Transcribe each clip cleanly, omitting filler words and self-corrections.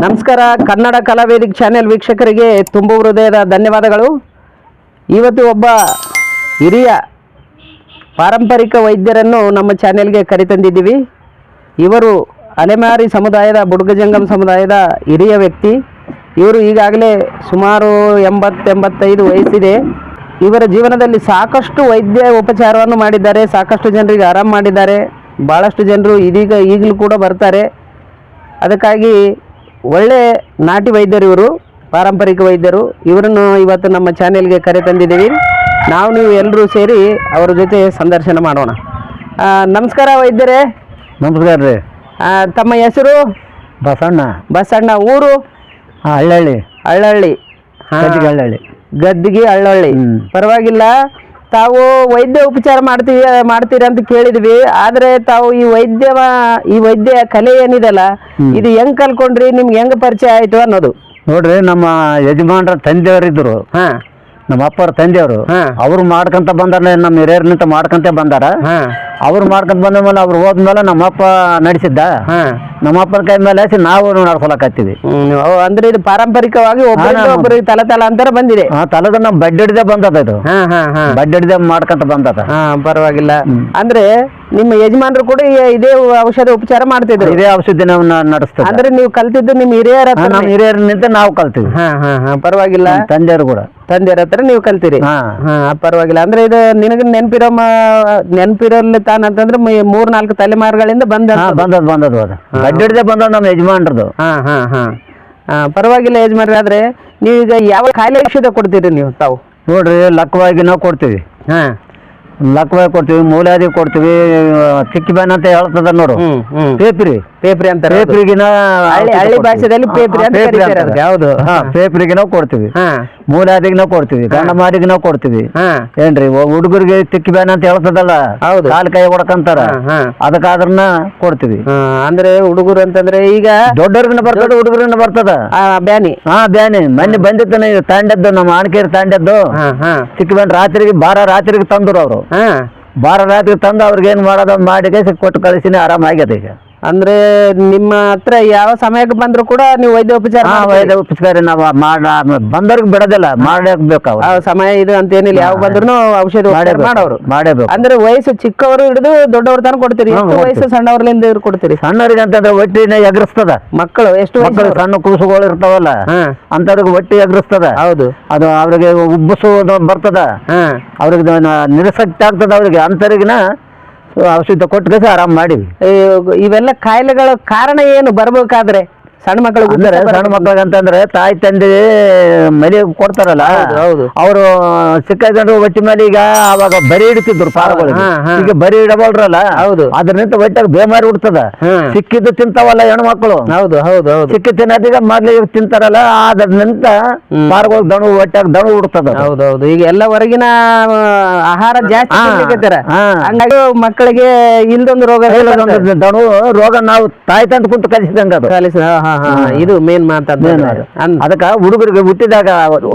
ನಮಸ್ಕಾರ. ಕನ್ನಡ ಕಲಾವೇದಿಕೆ ಚಾನೆಲ್ ವೀಕ್ಷಕರಿಗೆ ತುಂಬ ಹೃದಯದ ಧನ್ಯವಾದಗಳು. ಇವತ್ತು ಒಬ್ಬ ಹಿರಿಯ ಪಾರಂಪರಿಕ ವೈದ್ಯರನ್ನು ನಮ್ಮ ಚಾನೆಲ್ಗೆ ಕರೆತಂದಿದ್ದೀವಿ. ಇವರು ಅಲೆಮಾರಿ ಸಮುದಾಯದ ಬುಡುಗಜಂಗಮ ಸಮುದಾಯದ ಹಿರಿಯ ವ್ಯಕ್ತಿ. ಇವರು ಈಗಾಗಲೇ ಸುಮಾರು 80-85 ವಯಸ್ಸಿದೆ. ಇವರ ಜೀವನದಲ್ಲಿ ಸಾಕಷ್ಟು ವೈದ್ಯ ಉಪಚಾರವನ್ನು ಮಾಡಿದ್ದಾರೆ, ಸಾಕಷ್ಟು ಜನರಿಗೆ ಆರಾಮ ಮಾಡಿದ್ದಾರೆ. ಭಾಳಷ್ಟು ಜನರು ಈಗಲೂ ಕೂಡ ಬರ್ತಾರೆ. ಅದಕ್ಕಾಗಿ ಒಳ್ಳೆ ನಾಟಿ ವೈದ್ಯರು, ಇವರು ಪಾರಂಪರಿಕ ವೈದ್ಯರು. ಇವರನ್ನು ಇವತ್ತು ನಮ್ಮ ಚಾನೆಲ್ಗೆ ಕರೆ ತಂದಿದ್ದೀವಿ. ನೀವು ಎಲ್ಲರೂ ಸೇರಿ ಅವರ ಜೊತೆ ಸಂದರ್ಶನ ಮಾಡೋಣ. ನಮಸ್ಕಾರ ವೈದ್ಯರೇ. ನಮಸ್ಕಾರ ರೀ. ತಮ್ಮ ಹೆಸರು? ಬಸಣ್ಣ. ಊರು? ಹಳ್ಳಹಳ್ಳಿ. ಹಳ್ಳಹಳ್ಳಿ. ಗದ್ದಿಗೆ ಹಳ್ಳಹಳ್ಳಿ. ಪರವಾಗಿಲ್ಲ. ತಾವು ವೈದ್ಯ ಉಪಚಾರ ಮಾಡ್ತೀರಿ ಅಂತ ಕೇಳಿದ್ವಿ. ಆದ್ರೆ ತಾವು ಈ ವೈದ್ಯ ಕಲೆ ಏನಿದೆಲ್ಲ, ಇದು ಹೆಂಗ್ ಕಲ್ಕೊಂಡ್ರಿ, ನಿಮ್ಗೆ ಹೆಂಗ್ ಪರಿಚಯ ಆಯ್ತು ಅನ್ನೋದು? ನೋಡ್ರಿ, ನಮ್ಮ ಯಜಮಾನ್ರ ತಂದೆಯವರಿದ್ರು, ನಮ್ಮ ಅಪ್ಪರ ತಂದೆಯವರು. ಅವ್ರು ಮಾಡ್ಕೊಂತ ಬಂದಾರ, ನಮ್ಮ ಹಿರಿಯರ್ನಿಂತ ಮಾಡ್ಕೊಂತ ಬಂದಾರ. ಅವ್ರು ಮಾಡ್ಕೊಂತ ಬಂದ ಮೇಲೆ ಅವ್ರು ಹೋದ್ಮೇಲೆ ನಮ್ಮಪ್ಪ ನಡೆಸಿದ್ದ. ನಮ್ಮಪ್ಪನ ಕೈ ಮೇಲೆ ನಾವು ನಡ್ಸಲಕತ್ತೀವಿ. ಅಂದ್ರೆ ಇದು ಪಾರಂಪರಿಕವಾಗಿ ಒಬ್ಬರಿಗೆ ತಲಾಂತರ ಬಂದಿದೆ. ತಲದ ನಾವು ಬಡ್ಡಿಡ್ದೆ ಬಂದದ. ಇದು ಬಡ್ಡಿಡ್ದೆ ಮಾಡ್ಕೊಂತ ಬಂದದ. ಪರವಾಗಿಲ್ಲ. ಅಂದ್ರೆ ನಿಮ್ಮ ಯಜಮಾನ್ರು ಕೂಡ ಇದೇ ಔಷಧ ಉಪಚಾರ ಮಾಡ್ತಿದ್ರು? ಇದೇ ಔಷಧಿ ನಾವು ನಡೆಸ್ತೇವೆ. ಅಂದ್ರೆ ನೀವು ಕಲ್ತಿದ್ದು ನಿಮ್ಮ ಹಿರಿಯರ? ನಮ್ಮ ಹಿರಿಯರ್ನಿಂತ ನಾವು ಕಲ್ತೀವಿ. ಪರವಾಗಿಲ್ಲ. ತಂದೆಯವರು ಕೂಡ, ತಂದೆಯರ ಹತ್ರ ನೀವು ಕಲ್ತೀರಿ. ಪರವಾಗಿಲ್ಲ. ಅಂದ್ರೆ ಇದು ನಿನಗೆ ನೆನಪಿರಲಿ ತಾನಂತಂದ್ರೆ 3-4 ತಲೆಮಾರುಗಳಿಂದ ಬಂದದ್ದು ಬಡ್ಡಿಡ್ದೆ ಬಂದ ನಮ್ಮ ಯಜಮಾನ್ರದು. ಪರವಾಗಿಲ್ಲ ಯಜಮಾನ್ರಿ. ಆದ್ರೆ ನೀವೀಗ ಯಾವ ಕಾಯಿಲೆ ಔಷಧ ಕೊಡ್ತೀರಿ ನೀವು? ತಾವು ನೋಡ್ರಿ, ಲಕ್ಕವಾಗಿ ನಾವು ಕೊಡ್ತೀವಿ. ಲಕ್ಕವಾಗಿ ಕೊಡ್ತೀವಿ, ಮೂಲಾದಿ ಕೊಡ್ತೀವಿ. ಚಿಕ್ಕಿ ಬ್ಯಾನ್ ಅಂತ ಹೇಳ್ತದ ನೋಡು, ಪೇಪ್ರಿ ಅಂತ. ಪೇಪ್ರಿಗಿನ ಹಳ್ಳಿ ಭಾಷೆದಲ್ಲಿ ಪೇಪ್ರಿ ಅಂತ ಕರೀತಾರೆ. ಹೌದು, ಪೇಪ್ರಿಗಿನ ಕೊಡ್ತೀವಿ. ಮೂಲಾದಿಗೆ ನಾವು ಕೊಡ್ತೀವಿ, ಗಂಡ ಮಾರಿಗೆ ನಾವು ಕೊಡ್ತೀವಿ. ಏನ್ರಿ, ಹುಡುಗರಿಗೆ ಚಿಕ್ಕಿ ಬ್ಯಾನ್ ಅಂತ ಹೇಳ್ತದಲ್ಲ, ಕಾಲ್ ಕೈ ಹೊಡ್ಕಂತಾರ, ಅದಕ್ಕಾದ್ರನ್ನ ಕೊಡ್ತೀವಿ. ಅಂದ್ರೆ ಹುಡುಗರು ಅಂತಂದ್ರೆ ಈಗ ದೊಡ್ಡವ್ರಿಗಿನ ಬರ್ತದ, ಹುಡುಗರಿಗಿನ ಬರ್ತದ ಬ್ಯಾನಿ. ಬ್ಯಾನಿ ಮೊನ್ನೆ ಬಂದಿತ್ತು ತಾಂಡದ್ದು, ನಮ್ಮ ಆಣಕೇರಿ ತಾಂಡದ್ದು ಚಿಕ್ಕಿ ಬ್ಯಾನ್. ರಾತ್ರಿಗೆ ತಂದ್ರು ಅವರು. ರಾತ್ರಿ ತಂದು ಅವ್ರಿಗೆ ಏನ್ ಮಾಡೋದು ಮಾಡಿ ಕೊಟ್ಟು ಕಳಿಸಿನಿ, ಆರಾಮಾಗ್ಯದ ಈಗ. ಅಂದ್ರೆ ನಿಮ್ಮ ಹತ್ರ ಯಾವ ಸಮಯಕ್ಕೆ ಬಂದ್ರು ಕೂಡ ನೀವು ವೈದ್ಯ ಉಪಚಾರ ನಾವು ಬಂದವ್ರಿಗೆ ಬಿಡೋದಿಲ್ಲ, ಮಾಡಬೇಕು. ಸಮಯ ಇದು ಅಂತ ಏನಿಲ್ಲ, ಯಾವ ಬಂದ್ರು ಔಷಧ ಮಾಡಬೇಕು. ಅಂದ್ರೆ ವಯಸ್ಸು ಚಿಕ್ಕವರು ಹಿಡಿದು ದೊಡ್ಡವ್ರ ತನಕ ಕೊಡ್ತೀರಿ? ವಯಸ್ಸು ಸಣ್ಣವ್ರಲಿಂದ ಕೊಡ್ತೀರಿ? ಸಣ್ಣವ್ರಿಗೆ ಅಂತಂದ್ರೆ ಹೊಟ್ಟಿನ ಎಗರಿಸ್ತದ. ಮಕ್ಕಳು ಎಷ್ಟು ಮಕ್ಕಳು ಸಣ್ಣ ಕೂಸುಗಳು ಇರ್ತಾವಲ್ಲ, ಅಂತವ್ರಿಗೆ ಹೊಟ್ಟಿ ಎಗರಿಸ್ತದ. ಹೌದು, ಅದು ಅವ್ರಿಗೆ ಉಬ್ಬಸು ಬರ್ತದ, ಅವ್ರಿಗೆ ನಿರಸಕ್ತಿ ಆಗ್ತದ. ಅವ್ರಿಗೆ ಅಂತರಿಗಿನ ಔಷಧ ಕೊಟ್ಟು ಆರಾಮ್ ಮಾಡಿ. ಇವೆಲ್ಲ ಕಾಯಿಲೆಗಳ ಕಾರಣ ಏನು ಬರ್ಬೇಕಾದ್ರೆ? ಸಣ್ಣ ಮಕ್ಕಳು ಸಣ್ಣ ಮಕ್ಕಳಿಗೆ ಅಂತಂದ್ರೆ ತಾಯಿ ತಂದೆ ಮಲಿ ಕೊಡ್ತಾರಲ್ಲ, ಅವರು ಸಿಕ್ಕಂಡ್ರು ಹೊಟ್ಟಿ ಮೇಲೆ. ಈಗ ಅವಾಗ ಬರಿ ಇಡ್ತಿದ್ರು ಪಾರಗಳಿಗೆ, ಈಗ ಬರಿ ಇಡಬಲ್ರಲ್ಲ. ಹೌದು, ಅದ್ರನಿಂತ ಹೊಟ್ಟೆಗೆ ಬೇಮಾರಿ ಉಡ್ತದ. ಸಿಕ್ಕಿದ್ದು ತಿಂತಾವಲ್ಲ ಹೆಣ್ಮಕ್ಳು. ಹೌದು ಹೌದು ಹೌದು. ಸಿಕ್ಕಿ ತಿನ್ನೋದೀಗ ಮೊದ್ಲಿಗೆ ತಿಂತಾರಲ್ಲ, ಅದ್ರನಿಂತ ಪಾರಗಳಿಗೆ ದಣು, ಹೊಟ್ಟೆಗೆ ದಣು ಉಡ್ತದ. ಹೌದೌದು. ಈಗ ಎಲ್ಲ ಹೊರಗಿನ ಆಹಾರ ಜಾಸ್ತಿ ಹಂಗಾಗಿ ಮಕ್ಕಳಿಗೆ ಇಲ್ದೊಂದು ರೋಗ, ದಣು ರೋಗ ನಾವು ತಾಯಿ ತಂದು ಕುಂತು ಕಲಿಸಿದಂಗ ಅದು. ಇದು ಮೇನ್ ಮಾತಾಡ. ಅದಕ್ಕ ಹುಡುಗರಿಗೆ ಹುಟ್ಟಿದಾಗ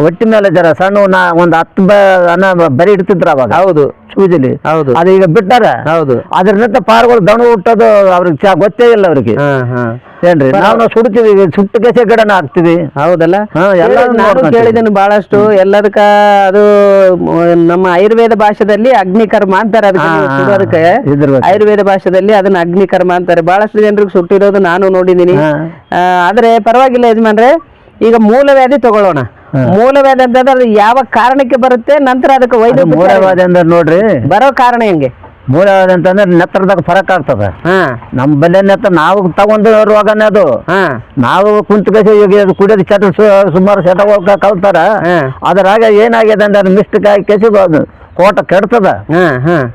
ಹೊಟ್ಟಿ ಮೇಲೆ ಜರ ಸಣ್ಣ ಒಂದ್ 10 ಬರಿ ಇಡ್ತಿದ್ರ ಅವಾಗ. ಹೌದು, ಸೂಜಿಲಿ. ಹೌದು, ಅದು ಈಗ ಬಿಟ್ಟಾರ. ಹೌದು, ಅದ್ರಿಂದ ಪಾರ್ಗಳು ದಣು ಹುಟ್ಟೋದು ಅವ್ರಿಗೆ ಗೊತ್ತೇ ಇಲ್ಲ ಅವ್ರಿಗೆ. ಏನ್ರಿ, ನಾವು ಸುಡ್ತೀವಿ, ಸುಟ್ಟು ಕೆಸೆ ಗಿಡನ ಹಾಕ್ತಿವಿ. ಹೌದಲ್ಲ, ನಾನು ಕೇಳಿದ್ದೇನೆ ಬಹಳಷ್ಟು. ಎಲ್ಲದಕ್ಕ ಅದು ನಮ್ಮ ಆಯುರ್ವೇದ ಭಾಷೆದಲ್ಲಿ ಅಗ್ನಿಕರ್ಮ ಅಂತಾರೆ. ಅದಕ್ಕೆ ಆಯುರ್ವೇದ ಭಾಷೆದಲ್ಲಿ ಅದನ್ನ ಅಗ್ನಿಕರ್ಮ ಅಂತಾರೆ. ಬಹಳಷ್ಟು ಜನರಿಗೆ ಸುಟ್ಟಿರೋದು ನಾನು ನೋಡಿದೀನಿ. ಆದ್ರೆ ಪರವಾಗಿಲ್ಲ ಯಜಮಾನ್ರೆ, ಈಗ ಮೂಲವ್ಯಾಧಿ ತಗೊಳ್ಳೋಣ. ಮೂಲವ್ಯಾಧಿ ಅಂತಂದ್ರೆ ಯಾವ ಕಾರಣಕ್ಕೆ ಬರುತ್ತೆ, ನಂತರ ಅದಕ್ಕೆ ವೈದ್ಯ ಮೂಲವ್ಯಾಧಿ ಅಂದ್ರೆ ನೋಡ್ರಿ, ಬರೋ ಕಾರಣ ಹೆಂಗೆ? ಮೂಲವ್ಯಾಧಿ ಅಂತಂದ್ರೆ ನೆತ್ತರದಾಗ ಫರಕ್ ಆಗ್ತದ. ನಮ್ ಬಲ್ಲೆ ನೆತ್ತ ನಾವು ತಗೊಂಡು ರೋಗನೇ ಅದು. ನಾವು ಕುಂತ್ಕಸಿ ಕುಡಿಯೋದು ಚಟ ಸುಮಾರು ಚಟಗಳು ಕಲ್ತಾರ. ಅದ್ರಾಗ ಏನಾಗಿದೆ ಅಂದ್ರೆ ಮಿಸ್ಟೇಕ್ ಆಗಿ ಕೆಸಿ ಕೋಟ ಕೆಡ್ತದ.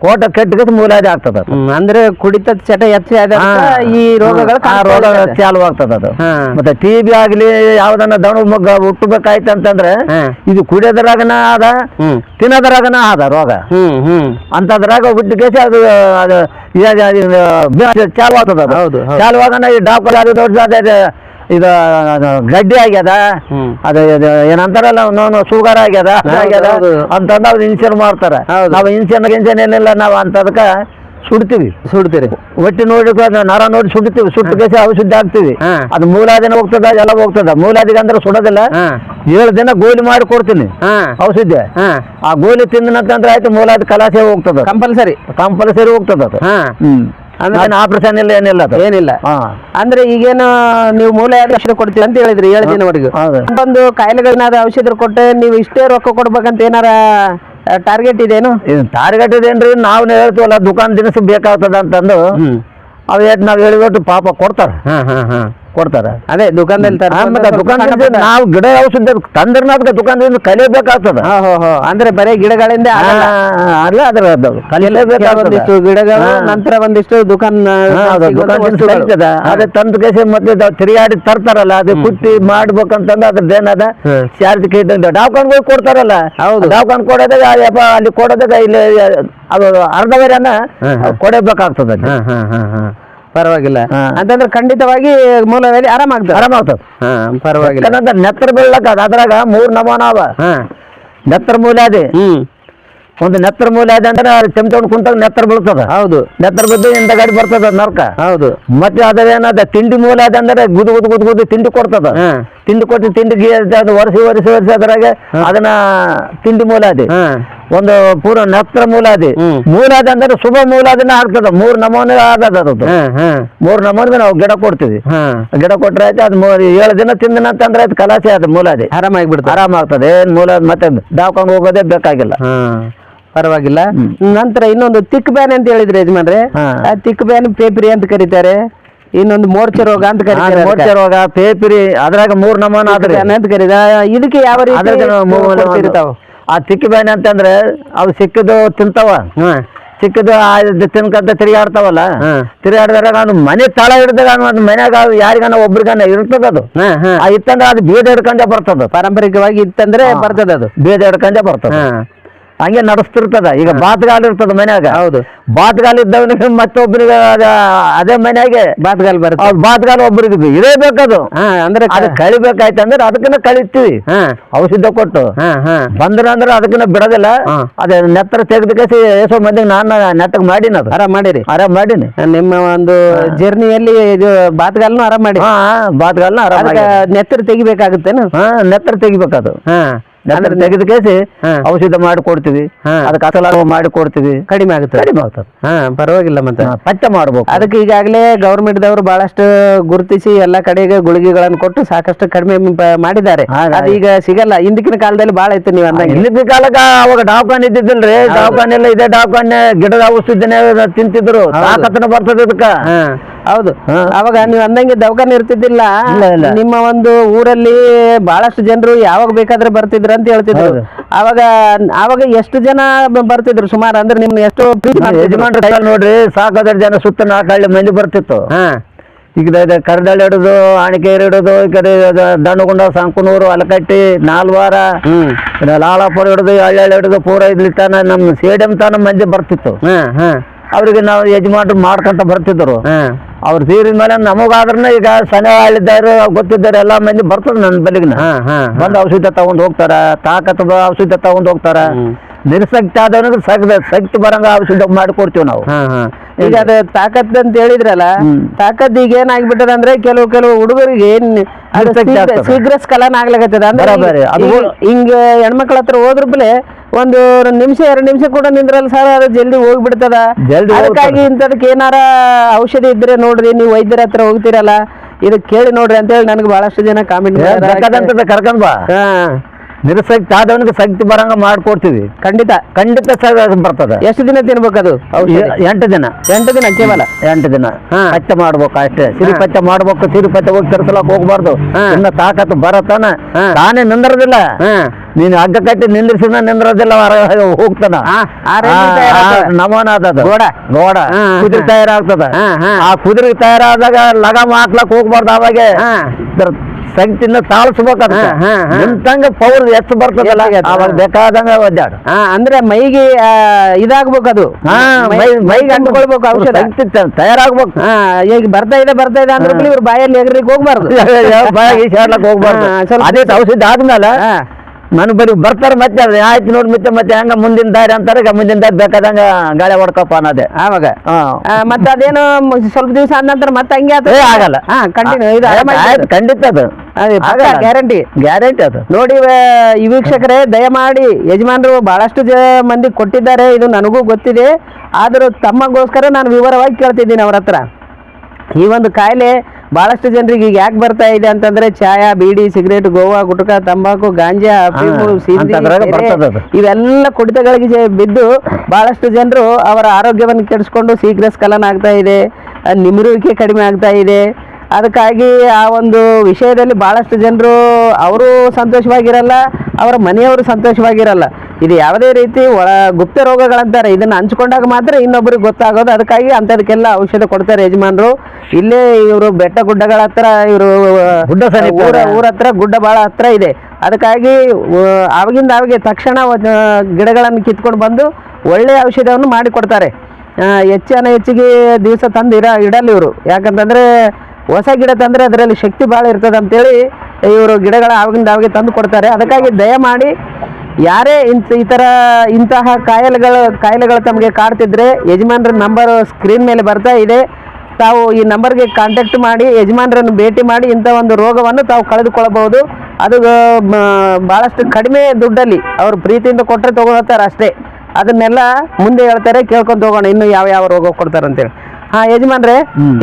ಕೋಟ ಕೆಟ್ಟಗಸಿ ಮೂಲಾದಿ ಆಗ್ತದ. ಅಂದ್ರೆ ಕುಡಿತದ ಚಟ ಹೆಚ್ಚಾದ ಈ ರೋಗಗಳು ಚಾಲು ಆಗ್ತದ. ಅದು ಮತ್ತೆ TB ಆಗ್ಲಿ, ಯಾವ್ದನ್ನ ದಣು ಮಗ್ಗ ಹುಟ್ಟಬೇಕಾಯ್ತು ಅಂತಂದ್ರೆ ಇದು ಕುಡಿಯೋದ್ರಾಗನ ಆದ, ತಿನ್ನೋದ್ರಾಗನ ಆದ ರೋಗ. ಅಂತದ್ರಾಗ ಹುಟ್ಟಿಗೆಸಿ ಅದು ಚಾಲು ಆಗ್ತದ. ಅದು ಚಾಲು ಆಗನ ಈ ಡಾಕ್ಟರ್ ಅದು ದೊಡ್ಡ ಇದು ಗಡ್ಡಿ ಆಗ್ಯದ, ಅದು ಏನಂತಾರಲ್ಲ ನೋನು ಶುಗರ್ ಆಗ್ಯದ ಅಂತಂದ ಅವ್ರು ಇನ್ಶೂರ್ ಮಾಡ್ತಾರ. ನಾವು ಇನ್ಶೂರ್ ಏನಿಲ್ಲ, ನಾವು ಅಂತದಕ್ಕ ಸುಡ್ತೀರಿ ಒಟ್ಟಿ ನೋಡಿ ನರ ನೋಡಿ ಸುಡ್ತೀವಿ, ಸುಟ್ಟು ಕೇಸಿ ಔಷಧಿ ಹಾಕ್ತಿವಿ. ಅದು ಮೂಲಾದಿನ ಹೋಗ್ತದ, ಎಲ್ಲ ಹೋಗ್ತದ. ಮೂಲಾದಿಗೆ ಅಂದ್ರೆ ಸುಡೋದಿಲ್ಲ, 7 ದಿನ ಗೋಲಿ ಮಾಡಿ ಕೊಡ್ತೀನಿ ಔಷಧಿ. ಆ ಗೋಲಿ ತಿಂದನಂತಂದ್ರೆ ಆಯ್ತು, ಮೂಲಾದಿ ಕಲಾಸೆ ಹೋಗ್ತದ, ಕಂಪಲ್ಸರಿ ಹೋಗ್ತದ ಅದು. ಆಪರೇಷನ್ ಇಲ್ಲ, ಏನಿಲ್ಲ ಅದು, ಏನಿಲ್ಲ. ಅಂದ್ರೆ ಈಗೇನು ನೀವು ಮೂಲ ಔಷಧ ಕೊಡ್ತೀವಿ ಅಂತ ಹೇಳಿದ್ರಿ 7 ದಿನವರೆಗೂ. ಒಂದು ಕಾಯಿಲೆಗಳೇನಾದ್ರು ಔಷಧ ಕೊಟ್ಟೆ ನೀವು ಇಷ್ಟೇ ರೊಕ್ಕ ಕೊಡ್ಬೇಕಂತ ಏನಾರ ಟಾರ್ಗೆಟ್ ಇದೇನು? ಟಾರ್ಗೆಟ್ ಇದೇನ್ರಿ, ನಾವು ಹೇಳ್ತೀವಲ್ಲ ದುಕಾನ್ ದಿನಸ ಬೇಕಾಗ್ತದ ಅಂತಂದು ಅವ್ ನಾವ್ ಹೇಳಿಬಿಟ್ಟು ಪಾಪ ಕೊಡ್ತಾರ. ಅದೇ ದುಕಾನದಲ್ಲಿ ನಾವು ಗಿಡ ಔಷಧ ತಂದ್ರೆ ಅದಕ್ಕೆ ದುಕಾನದಿಂದ ಕಲಿಯಬೇಕಾಗ್ತದ. ಅಂದ್ರೆ ಬರೀ ಗಿಡಗಳಿಂದ ಅಲ್ಲ, ಅದ್ರ ಒಂದಿಷ್ಟು ಗಿಡಗಳು, ನಂತರ ಒಂದಿಷ್ಟು ದುಕಾನ್ ಕಲಿತದ. ಅದೇ ತಂದ ಕೇಸಿ ಮತ್ತೆ ತಿರುಗಾಡಿ ತರ್ತಾರಲ್ಲ, ಅದು ಕುಟ್ಟಿ ಮಾಡ್ಬೇಕಂತಂದ್ರೆ ಅದ್ರದ್ದೇನದ ಚಾರ್ಜ್ ಡಾವ್ಕಾನ್ ಹೋಗಿ ಕೊಡ್ತಾರಲ್ಲ. ಡಾವ್ಕಾನ್ ಕೊಡೋದಾಗ ಅಲ್ಲಿ ಕೊಡೋದಾಗ ಇಲ್ಲಿ ಅದು ಅರ್ಧವರೆನ ಕೊಡಬೇಕಾಗ್ತದ. ಪರವಾಗಿಲ್ಲ ಅಂತಂದ್ರೆ ಖಂಡಿತವಾಗಿ ಮೂಲದಲ್ಲಿ ಆರಾಮಾಗ್ತದೆ. ಪರವಾಗಿಲ್ಲ. ನೆತ್ತರ ಬೀಳಕ ಅದ್ರಾಗ 3 ನಮೂನ ಅವ. ನೆತ್ತರ ಮೂಲಾದಿ, ಒಂದು ನೆತ್ತರ ಮೂಲಾದಿ ಅಂದ್ರೆ ಚೆಮ್ತೊಂಡು ಕುಂತಾಗ ನೆತ್ತರ ಬೀಳ್ತದ. ಹೌದು, ನೆತ್ತರ ಬಿದ್ದು ಇಂದ ಗಾಡಿ ಬರ್ತದ ನರ್ಕ. ಹೌದು. ಮತ್ತೆ ಅದೇನದ ತಿಂಡಿ ಮೂಲಾದಿ ಅಂದ್ರೆ ಗುದ್ದು ತಿಂಡಿ ಕೊಡ್ತದ. ತಿಂಡಿ ಕೊಟ್ಟು ತಿಂಡಿ ವರ್ಷ ಅದ್ರಾಗ ಅದನ್ನ ತಿಂಡಿ ಮೂಲಾದಿ. ಒಂದು ಪೂರ ನೆತ್ರ ಮೂಲಾದಿ. ಮೂಲಾದಿ ಅಂದ್ರೆ ಶುಭ ಮೂಲಾದಿನ ಆಗ್ತದ. 3 ನಮೂನೆ ಆದದ ಅದು. 3 ನಮೂನೆ ನಾವು ಗಿಡ ಕೊಡ್ತೀವಿ. ಗಿಡ ಕೊಟ್ರೆ ಆಯ್ತು, ಅದು 7 ದಿನ ತಿಂದನಂತಂದ್ರೆ ಆಯ್ತು, ಕಲಾಸೆ ಅದು ಮೂಲಾದಿ ಆರಾಮಾಗ್ತದೆ. ಏನ್ ಮೂಲಾದಿ ಮತ್ತೆ ದವಾಖಾನೆ ಹೋಗೋದೇ ಬೇಕಾಗಿಲ್ಲ. ಪರವಾಗಿಲ್ಲ. ನಂತರ ಇನ್ನೊಂದು ತಿಕ್ ಬ್ಯಾನ್ ಅಂತ ಹೇಳಿದ್ರೆ ಯಜಮಾನ್ರೆ, ಆ ತಿಕ್ ಬ್ಯಾನ್ ಪೇಪರಿ ಅಂತ ಕರೀತಾರೆ. ಇನ್ನೊಂದು ಮೋರ್ಚೆ ರೋಗ ಅಂತ ಕರೀತಾರೆ. ಮೋರ್ಚೆ ರೋಗ, ಪೇಪರಿ, ಅದ್ರಾಗ 3 ನಮೂನ ಅಂತ ಕರೀತಾರೆ. ಇದಕ್ಕೆ ಯಾವ ರೀತಿ ಆ ತಿಕ್ಕಿ ಬ್ಯಾನ್ ಅಂತಂದ್ರೆ ಅವು ಸಿಕ್ಕಿದ್ದು ತಿಂತಾವ, ಸಿಕ್ಕಿದ್ದು ತಿನ್ಕಂತ ತಿರುಗಾಡ್ತಾವಲ್ಲ. ತಿರುಗಾಡಿದಾಗ ಅದು ಮನೆ ತಳ ಹಿಡ್ದಾಗ ಮನ್ಯಾಗ ಯಾರಿಗಾನ ಒಬ್ರಿಗಾನ ಇರ್ತದ. ಅದು ಇತ್ತಂದ್ರೆ ಅದು ಬೀದ ಹಿಡ್ಕೊಂಡೆ ಬರ್ತದ. ಪಾರಂಪರಿಕವಾಗಿ ಇತ್ತಂದ್ರೆ ಬರ್ತದ, ಅದು ಬೀದ ಹಿಡ್ಕೊಂಡೆ ಬರ್ತದ. ಹಂಗೆ ನಡೆಸ್ತಿರ್ತದ. ಈಗ ಬಾತ್ಗಾಲ್ ಇರ್ತದ ಮನ್ಯಾಗ. ಹೌದು, ಬಾತ್ಗಾಲ್ ಇದ್ದವನಿಗೆ ಮತ್ತೊಬ್ಬರಿಗೆ ಅದೇ ಮನ್ಯಾಗೆ ಬಾತ್ಗಾಲ್ ಬರುತ್ತೆ. ಬಾತ್ಗಾಲ್ ಒಬ್ಬರಿಗೆ ಇರಬೇಕದು. ಅಂದ್ರೆ ಅದು ಕಳಿಬೇಕಾಯ್ತು ಅಂದ್ರೆ ಅದಕ್ಕನ್ನ ಕಳಿತೀವಿ ಔಷಧ ಕೊಟ್ಟು. ಬಂದ್ರ ಅಂದ್ರೆ ಅದಕ್ಕನ್ನ ಬಿಡೋದಿಲ್ಲ. ಅದೇ ನೆತ್ತರ ತೆಗೆದಕ್ಕೆ ಎಷ್ಟೋ ಮಂದಿಗೆ ನಾನು ನೆಟ್ಟಗ್ ಮಾಡೀನಿ. ಅದು ಆರಾಮ್ ಮಾಡೀನಿ. ನಿಮ್ಮ ಒಂದು ಜರ್ನಿಯಲ್ಲಿ ಇದು ಬಾತ್ಗಾಲ್ನು ಆರಾಮ್ ಮಾಡಿ. ಬಾತ್ಗಾಲ್ನ ಆರಾಮ. ನೆತ್ತರ ತೆಗಿಬೇಕಾಗುತ್ತೇನು? ನೆತ್ತರ ತೆಗಿಬೇಕದು. ನೆತ್ತರ ತೆಗೆದ ಕೇಸಿ ಔಷಧ ಮಾಡಿ ಕೊಡ್ತೀವಿ. ಅದಕ್ಕೆ ಅಸಲ ಮಾಡಿ ಕೊಡ್ತೀವಿ. ಕಡಿಮೆ ಆಗುತ್ತೆ. ಪರವಾಗಿಲ್ಲ. ಮತ್ತೆ ಪತ್ತೆ ಮಾಡ್ಬೇಕು. ಅದಕ್ಕೆ ಈಗಾಗಲೇ ಗೌರ್ಮೆಂಟ್ ದವರು ಬಹಳಷ್ಟು ಗುರುತಿಸಿ ಎಲ್ಲಾ ಕಡೆಗೆ ಗುಳಿಗೆಗಳನ್ನು ಕೊಟ್ಟು ಸಾಕಷ್ಟು ಕಡಿಮೆ ಮಾಡಿದ್ದಾರೆ. ಅದು ಈಗ ಸಿಗಲ್ಲ. ಹಿಂದಿನ ಕಾಲದಲ್ಲಿ ಬಹಳ ಇತ್ತು. ನೀವು ಅಂದಂಗೆ ಹಿಂದಿನ ಕಾಲಕ್ಕ ಅವಾಗ ಡಾವ್ಖಾನ್ ಇದ್ದಿದ್ದಿಲ್ರಿ. ಡಾವ್ಖಾನ್ ಎಲ್ಲ ಇದೆ. ಡಾವ್ಖಾನ್ ಗಿಡದ ಔಷಧಿನೇ ತಿಂತಿದ್ರು. ತಾಕತ್ತನ ಬರ್ತದೆ ಇದಕ್ಕ. ಹೌದು, ಅವಾಗ ನೀವು ಅಂದಂಗೆ ದವಾಖಾನೆ ಇರ್ತಿದ್ದಿಲ್ಲ. ನಿಮ್ಮ ಒಂದು ಊರಲ್ಲಿ ಬಹಳಷ್ಟು ಜನರು ಯಾವಾಗ ಬೇಕಾದ್ರೆ ಬರ್ತಿದ್ರು ಅಂತ ಹೇಳ್ತಿದ್ರು. ಅವಾಗ ಎಷ್ಟು ಜನ ಬರ್ತಿದ್ರು ಸುಮಾರು? ಅಂದ್ರೆ ನಿಮ್ನ ಎಷ್ಟು ಯಜಮಾನ್ರ ನೋಡ್ರಿ, ಸಾಕಾದ್ರ ಜನ ಸುತ್ತ 4 ಹಳ್ಳಿ ಮಂದಿ ಬರ್ತಿತ್ತು. ಈಗ ಕರ್ದಳ್ಳಿ ಹಿಡಿದು ಆಣಿಕೇರಿ ಹಿಡಿದು ಈ ಕಡೆ ದಂಡಗುಂಡ, ಸಂಕನೂರು, ಅಲಕಟ್ಟಿ, ನಾಲ್ವಾರ, ಲಾಲಾಪುರ ಹಿಡಿದು ಹಳ್ಳಿ ಹಿಡಿದು ಪೂರ ಇದ್ಲಿ ತಾನ ನಮ್ ಸೇಡಂ ತಾನ ಮಂದಿ ಬರ್ತಿತ್ತು. ಅವ್ರಿಗೆ ನಾವು ಯಜಮಾನ್ರು ಮಾಡ್ಕೊಂತ ಬರ್ತಿದ್ರು. ಅವ್ರು ತೀರಿದ ಮೇಲೆ ನಮಗಾದ್ರೂ ಈಗ ಸಣ್ಣ ಹಳ್ಳಿದ್ದಾರೆ ಗೊತ್ತಿದ್ದಾರೆ ಎಲ್ಲಾ ಮಂದಿ ಬರ್ತದ ನನ್ನ ಬಲ್ಲಿಗಿನ. ಬಂದು ಔಷಧ ತಗೊಂಡ್ ಹೋಗ್ತಾರ. ತಾಕತ್ ಔಷಧ ತಗೊಂಡ್ ಹೋಗ್ತಾರ. ನಿರಸಕ್ತಿ ಆದವನಿಗೆ ಶಕ್ತಿ ಬರಂಗ ಔಷಧ ಮಾಡಿಕೊಡ್ತೀವಿ ನಾವು. ಈಗ ಅದ ತಾಕತ್ ಅಂತ ಹೇಳಿದ್ರಲ್ಲ, ತಾಕತ್ ಈಗ ಏನಾಗ್ಬಿಟ್ಟದ ಅಂದ್ರೆ ಕೆಲವು ಹುಡುಗರಿಗೆ ಶೀಘ್ರ ಸ್ಖಲನ ಆಗ್ಲಾಗತ್ತದ. ಅಂದ್ರೆ ಹಿಂಗ ಹೆಣ್ಮಕ್ಳ ಹತ್ರ ಹೋದ್ರ ಬೆಲೆ ಒಂದು ನಿಮಿಷ 2 ನಿಮಿಷ ಕೂಡ ನಿಂದ್ರಲ್ಲ ಸರ್, ಅದು ಜಲ್ದಿ ಹೋಗ್ಬಿಡ್ತದ. ಅದಕ್ಕಾಗಿ ಇಂಥದಕ್ಕೆ ಏನಾರ ಔಷಧಿ ಇದ್ರೆ ನೋಡ್ರಿ, ನೀವು ವೈದ್ಯರ ಹತ್ರ ಹೋಗ್ತಿರಲ್ಲ, ಇದಕ್ಕೆ ಕೇಳಿ ನೋಡ್ರಿ ಅಂತ ಹೇಳಿ ನನಗೆ ಬಹಳಷ್ಟು ಜನ ಕಾಮೆಂಟ್ ಕರ್ಕೊಂಡ್ ಬಾ. ನಿರಸಕ್ತಿ ಆದವನಿಗೆ ಶಕ್ತಿ ಬರಂಗ ಮಾಡ್ಕೊಡ್ತೀವಿ. ಖಂಡಿತ ಬರ್ತದ. ಎಷ್ಟು ದಿನ ತಿನ್ಬೇಕದು? 8 ದಿನ. 8 ದಿನ ಕೇವಲ 8 ದಿನ ಪಚ್ಚ ಮಾಡ್ಬೇಕು ಅಷ್ಟೇ. ಸಿರಿ ಪಚ್ಚ ಮಾಡ್ಬೇಕು. ಸಿರಿ ಪಚ್ಚ ಹೋಗಿ ತರ್ಸಲಕ್ ಹೋಗ್ಬಾರ್ದು. ಇನ್ನ ತಾಕತ್ತು ಬರತಾನ ತಾನೇ ನಿಂದ್ರದಿಲ್ಲ. ನೀನ್ ಹಗ್ಗ ಕಟ್ಟಿ ನಿಂದ್ರಿಸಿದ ನಿಂದ್ರದಿಲ್ಲ, ಹೋಗ್ತಾನ. ನಮನ ಆದದ ಗೋಡ ಕುದುರೆ ತಯಾರಾಗ್ತದ. ಆ ಕುದುರೆ ತಯಾರಾದಾಗ ಲಗಾಮ ಹಾಕ್ಲಕ್ ಹೋಗ್ಬಾರ್ದು. ಅವಾಗ ಶಕ್ತಿನ ತಾಳಿಸ್ಬೇಕಂತ ನಿಂತಂಗ ಪವರ್ ಎಷ್ಟು ಬರ್ತದಲ್ಲ ಅವಾಗ ಬೇಕಾದಂಗ ಒದ್ದಾಡ. ಅಂದ್ರೆ ಮೈಗೆ ಇದಾಗ್ಬೇಕು, ಅದು ಮೈಗೆ ಅಂಟ್ಕೊಳ್ಬೇಕು. ಔಷಧ ತಯಾರಾಗ್ಬೇಕು. ಈಗ ಬರ್ತಾ ಇದೆ ಅಂದ್ರೆ ಇವ್ರ ಬಾಯಲ್ಲಿ ಎಗ್ರಿಗೆ ಹೋಗ್ಬಾರ್ದು, ಬಾಯಿಗೆ ಸೇರ್ಲಕ್ ಹೋಗ್ಬಾರ್ದು. ಅದೇ ಔಷಧ ಆದ್ಮೇಲೆ ನನ್ನ ಬಳಿ ಬರ್ತಾರೆ ಮತ್ತೆ ಅದು ಆಯ್ತು ನೋಡಿ ಮತ್ತೆ ಹಂಗ ಮುಂದಿನ ದಾರಿ ಅಂತಾರೆ ಮುಂದಿನ ದಾರಿ ಬೇಕಾದಂಗ ಗಾಳಿ ಹೊಡ್ಕಪ್ಪ ಅನ್ನೋದೇ ಆವಾಗ ಮತ್ತೆ ಅದೇನು ಸ್ವಲ್ಪ ದಿವಸ ಆದ ನಂತರ ಮತ್ತೆ ಹಂಗೆ ಆಗಲ್ಲ ಕಂಟಿನ್ಯೂ ಇದು ಖಂಡಿತ ಅದು ಗ್ಯಾರಂಟಿ ಅದು ನೋಡಿ ಈ ವೀಕ್ಷಕರೇ ದಯಮಾಡಿ ಯಜಮಾನರು ಬಹಳಷ್ಟು ಮಂದಿ ಕೊಟ್ಟಿದ್ದಾರೆ, ಇದು ನನಗೂ ಗೊತ್ತಿದೆ. ಆದರೂ ತಮ್ಮಗೋಸ್ಕರ ನಾನು ವಿವರವಾಗಿ ಕೇಳ್ತಿದ್ದೀನಿ ಅವ್ರ ಹತ್ರ. ಈ ಒಂದು ಕಾಯಿಲೆ ಬಹಳಷ್ಟು ಜನರಿಗೆ ಈಗ ಯಾಕೆ ಬರ್ತಾ ಇದೆ ಅಂತಂದ್ರೆ ಚಾಯ, ಬೀಡಿ, ಸಿಗರೇಟ್, ಗೋವಾ, ಗುಟ್ಕಾ, ತಂಬಾಕು, ಗಾಂಜಾ, ಅಫೀಮು, ಇವೆಲ್ಲ ಕುಡಿತಗಳಿಗೆ ಬಿದ್ದು ಬಹಳಷ್ಟು ಜನರು ಅವರ ಆರೋಗ್ಯವನ್ನು ಕೆಡಿಸ್ಕೊಂಡು ಶೀಘ್ರ ಸ್ಖಲನ ಆಗ್ತಾ ಇದೆ, ನಿಮಿರುವಿಕೆ ಕಡಿಮೆ ಆಗ್ತಾ ಇದೆ. ಅದಕ್ಕಾಗಿ ಆ ಒಂದು ವಿಷಯದಲ್ಲಿ ಬಹಳಷ್ಟು ಜನರು ಅವರು ಸಂತೋಷವಾಗಿರಲ್ಲ, ಅವರ ಮನೆಯವರು ಸಂತೋಷವಾಗಿರಲ್ಲ. ಇದು ಯಾವುದೇ ರೀತಿ ಗುಪ್ತ ರೋಗಗಳಂತಾರೆ, ಇದನ್ನು ಹಂಚ್ಕೊಂಡಾಗ ಮಾತ್ರ ಇನ್ನೊಬ್ಬರಿಗೆ ಗೊತ್ತಾಗೋದು. ಅದಕ್ಕಾಗಿ ಅಂಥದಕ್ಕೆಲ್ಲ ಔಷಧ ಕೊಡ್ತಾರೆ ಯಜಮಾನರು. ಇಲ್ಲೇ ಇವರು ಬೆಟ್ಟ ಗುಡ್ಡಗಳ ಹತ್ರ, ಇವರು ಊರ ಹತ್ರ ಗುಡ್ಡ ಭಾಳ ಹತ್ರ ಇದೆ. ಅದಕ್ಕಾಗಿ ಆವಾಗಿಂದ ಆವಾಗ ತಕ್ಷಣ ಗಿಡಗಳನ್ನು ಕಿತ್ಕೊಂಡು ಬಂದು ಒಳ್ಳೆಯ ಔಷಧವನ್ನು ಮಾಡಿಕೊಡ್ತಾರೆ. ಹೆಚ್ಚಿಗೆ ದಿವಸ ತಂದು ಇಡಲ್ಲ ಇವರು. ಯಾಕಂತಂದರೆ ಹೊಸ ಗಿಡ ತಂದರೆ ಅದರಲ್ಲಿ ಶಕ್ತಿ ಭಾಳ ಇರ್ತದೆ ಅಂತೇಳಿ ಇವರು ಗಿಡಗಳ ಆವಾಗಿಂದ ಆವಾಗ ತಂದು ಕೊಡ್ತಾರೆ. ಅದಕ್ಕಾಗಿ ದಯಮಾಡಿ ಯಾರೇ ಇಂತಹ ಕಾಯಿಲೆಗಳು ತಮಗೆ ಕಾಡ್ತಿದ್ರೆ ಯಜಮಾನ್ರ ನಂಬರ್ ಸ್ಕ್ರೀನ್ ಮೇಲೆ ಬರ್ತಾ ಇದೆ. ತಾವು ಈ ನಂಬರ್ಗೆ ಕಾಂಟ್ಯಾಕ್ಟ್ ಮಾಡಿ ಯಜಮಾನರನ್ನು ಭೇಟಿ ಮಾಡಿ ಇಂಥ ಒಂದು ರೋಗವನ್ನು ತಾವು ಕಳೆದುಕೊಳ್ಳಬಹುದು. ಅದು ಭಾಳಷ್ಟು ಕಡಿಮೆ ದುಡ್ಡಲ್ಲಿ ಅವರು ಪ್ರೀತಿಯಿಂದ ಕೊಟ್ಟರೆ ತೊಗೊಳ್ತಾರೆ ಅಷ್ಟೇ. ಅದನ್ನೆಲ್ಲ ಮುಂದೆ ಹೇಳ್ತಾರೆ, ಕೇಳ್ಕೊಂಡು ಹೋಗೋಣ ಇನ್ನು ಯಾವ ರೋಗ ಕೊಡ್ತಾರೆ ಅಂತೇಳಿ. ಯಜಮಾನ್ರೆ,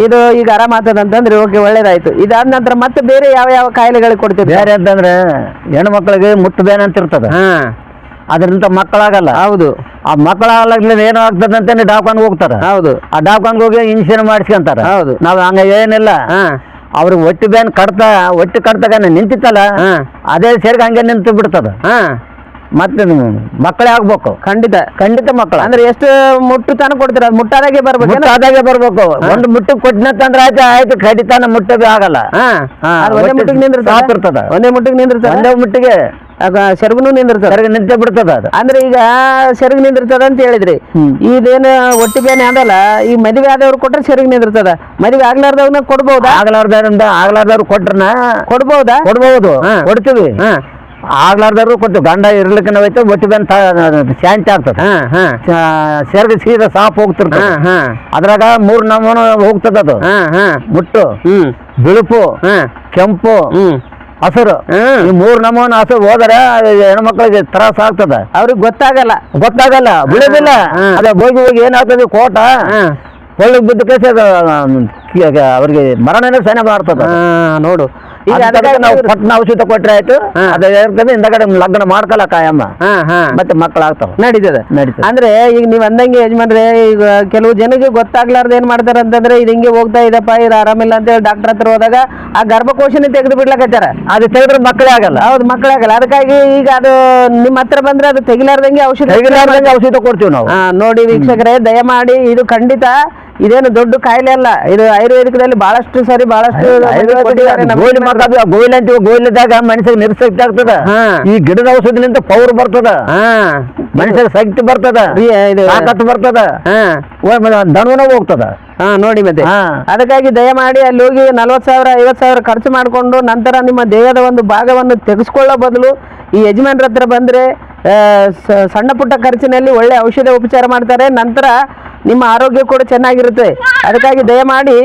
ಇದು ಈಗ ಆರಾಮಾಗ್ತದಂತಂದ್ರೆ ಓಕೆ, ಒಳ್ಳೇದಾಯ್ತು. ಇದಾದ ನಂತರ ಮತ್ತೆ ಬೇರೆ ಯಾವ ಕಾಯಿಲೆಗಳಿಗೆ ಕೊಡ್ತೀವಿ? ಬೇರೆ ಅಂತಂದ್ರೆ ಹೆಣ್ಮಕ್ಳಿಗೆ ಮುಟ್ಟಬೇನೆ ಅಂತ ಇರ್ತದೆ, ಅದರಿಂದ ಮಕ್ಕಳಾಗಲ್ಲ. ಹೌದು, ಆ ಮಕ್ಕಳಾಗ್ಲಿಲ್ಲ ಏನೋ ಆಗ್ತದೆ ಅಂತ ಡಾಕ್ಟರ್ಗೆ ಹೋಗ್ತಾರೆ. ಹೌದು, ಆ ಡಾಕ್ಟರ್ಗೆ ಹೋಗಿ ಇಂಜೆಕ್ಷನ್ ಮಾಡಿಸ್ಕೊಂತಾರೆ. ಹೌದು, ನಾವು ಹಂಗ ಏನಿಲ್ಲ, ಅವ್ರಿಗೆ ಹೊಟ್ಟೆ ಬೇನ್ ಕಡ್ತಾಗ ನಿಂತಿತ್ತಲ್ಲ ಅದೇ ಸೇರ್ಗೆ ಹಂಗೆ ನಿಂತು ಬಿಡ್ತದ. ಮತ್ತೆ ಮಕ್ಕಳೇ ಆಗ್ಬೇಕು. ಖಂಡಿತ ಮಕ್ಕಳು ಅಂದ್ರೆ ಎಷ್ಟು ಮುಟ್ಟು ತನಕ ಕೊಡ್ತೀರ? ಮುಟ್ಟಾದಾಗೆ ಬರ್ಬೇಕು. ಒಂದು ಮುಟ್ಟಿಗೆ ಕೊಟ್ಟಿನಂತಂದ್ರೆ ಆಯ್ತು ಖಂಡಿತಾನ ಮುಟ್ಟೋದು ಆಗಲ್ಲ. ಒಂದೇ ಮುಟ್ಟಿಗೆ ಸೆರಗು ನಿಂತೇ ಬಿಡ್ತದ. ಅಂದ್ರೆ ಈಗ ಸೆರಗು ನಿಂದಿರ್ತದ ಅಂತ ಹೇಳಿದ್ರಿ. ಇದೇನು ಒಟ್ಟಿ ಬೇನೆ ಅದಲ್ಲ, ಈ ಮದುವೆ ಆದವ್ರು ಕೊಟ್ರೆ ಸೆರಗು ನಿಂದಿರ್ತದ, ಮದುವೆ ಆಗ್ಲಾರ್ದವ್ರನ್ನ ಕೊಡ್ಬಹುದಾ? ಆಗ್ಲಾರ್ದವ್ರು ಕೊಟ್ರನ ಕೊಡ್ಬಹುದು, ಕೊಡ್ತೀವಿ. ಆಗ್ಲಾರ್ದಾರು ಕೊಡ್ತೀವಿ. ಗಂಡ ಇರ್ಲಿಕ್ಕೆ ನಾವೈತೆ ಒಟ್ಟಿ ಬೇನ್ ಶಾಂತಿ ಆಗ್ತದೆ. ಸೆರಗು ಸೀದಾ ಸಾಫ್ ಹೋಗ್ತಿರ್ತದೆ. ಅದ್ರಾಗ 3 ನಮೂನೆ ಹೋಗ್ತದ ಅದು. ಮುಟ್ಟು, ಬಿಳುಪು, ಕೆಂಪು, ಹಸಿರು. ಈ 3 ನಮೂನೆ ಹಸಿರು ಹೋದರೆ ಹೆಣ್ಮಕ್ಳಿಗೆ ತ್ರಾಸ ಆಗ್ತದ. ಅವ್ರಿಗೆ ಗೊತ್ತಾಗಲ್ಲ, ಬಿಡುದಿಲ್ಲ. ಅದೇ ಹೋಗಿ ಏನಾಗ್ತದೆ ಕೋಟ ಒಳ್ಳಿಗೆ ಬಿದ್ದ ಕೇಸ ಅವ್ರಿಗೆ ಮರಣನೇ ಸೈನ್ಯ ಮಾಡ್ತದ. ನೋಡು, ಈಗ ನಾವು ಪಟ್ನ ಔಷಧ ಕೊಟ್ರೆ ಆಯ್ತು, ಅದೇ ಹಿಂದಗಡೆ ಲಗ್ನ ಮಾಡ್ಕಲ್ಲ ಕಾಯಮ್ಮ, ಮತ್ತೆ ಮಕ್ಕಳಾಗ್ತಾವ. ನಡೀತದೆ. ಅಂದ್ರೆ ಈಗ ನೀವ್ ಅಂದಂಗೆ ಯಜಮಾನ್ರೆ, ಈಗ ಕೆಲವು ಜನಕ್ಕೆ ಗೊತ್ತಾಗ್ಲಾರ್ದ ಏನ್ ಮಾಡ್ತಾರ ಅಂತಂದ್ರೆ ಇದು ಹಿಂಗೆ ಹೋಗ್ತಾ ಇದಪ್ಪ, ಇದು ಆರಾಮಿಲ್ಲ ಅಂತ ಹೇಳಿ ಡಾಕ್ಟರ್ ಹತ್ರ ಹೋದಾಗ ಆ ಗರ್ಭಕೋಶನೇ ತೆಗೆದು ಬಿಡ್ಲಕತ್ತಾರ. ಅದು ತೆಗೆದ್ರೆ ಮಕ್ಕಳೇ ಆಗಲ್ಲ. ಹೌದು, ಮಕ್ಕಳೇ ಆಗಲ್ಲ. ಅದಕ್ಕಾಗಿ ಈಗ ಅದು ನಿಮ್ಮ ಹತ್ರ ಬಂದ್ರೆ ಅದು ತೆಗಿಲಾರ್ದಂಗೆ ಔಷಧ ಕೊಡ್ತೀವಿ ನಾವು. ನೋಡಿ ವೀಕ್ಷಕರೇ, ದಯಮಾಡಿ ಇದು ಖಂಡಿತ ಇದೇನು ದೊಡ್ಡ ಕಾಯಿಲೆ ಅಲ್ಲ. ಇದು ಆಯುರ್ವೇದಿಕದಲ್ಲಿ ಬಹಳಷ್ಟು ಗೋಯಿಲ್ ಅಂತೀವಿ. ಗೋಯಿಲದಾಗ ಮನುಷ್ಯಗೆ ನಿರ್ಶಕ್ತಿ ಆಗ್ತದ. ಈ ಗಿಡದ ಔಷಧಿನಿಂದ ಪವರ್ ಬರ್ತದ, ಮನುಷ್ಯಗೆ ಶಕ್ತಿ ಬರ್ತದ, ತಾಕತ್ತು ಬರ್ತದ, ದಣುನ ಹೋಗ್ತದ. ನೋಡಿ ಮತ್ತೆ ಅದಕ್ಕಾಗಿ ದಯಮಾಡಿ ಅಲ್ಲಿ ಹೋಗಿ 40,000 50,000 ಖರ್ಚು ಮಾಡಿಕೊಂಡು ನಂತರ ನಿಮ್ಮ ದೇಹದ ಒಂದು ಭಾಗವನ್ನು ತೆಗೆಸ್ಕೊಳ್ಳೋ ಬದಲು ಈ ಯಜಮಾನ್ರ ಹತ್ರ ಬಂದ್ರೆ ಸಣ್ಣ ಪುಟ್ಟ ಖರ್ಚಿನಲ್ಲಿ ಒಳ್ಳೆ ಔಷಧ ಉಪಚಾರ ಮಾಡ್ತಾರೆ. ನಂತರ ನಿಮ್ಮ ಆರೋಗ್ಯ ಕೂಡ ಚೆನ್ನಾಗಿರುತ್ತೆ. ಅದಕ್ಕಾಗಿ ದಯಮಾಡಿ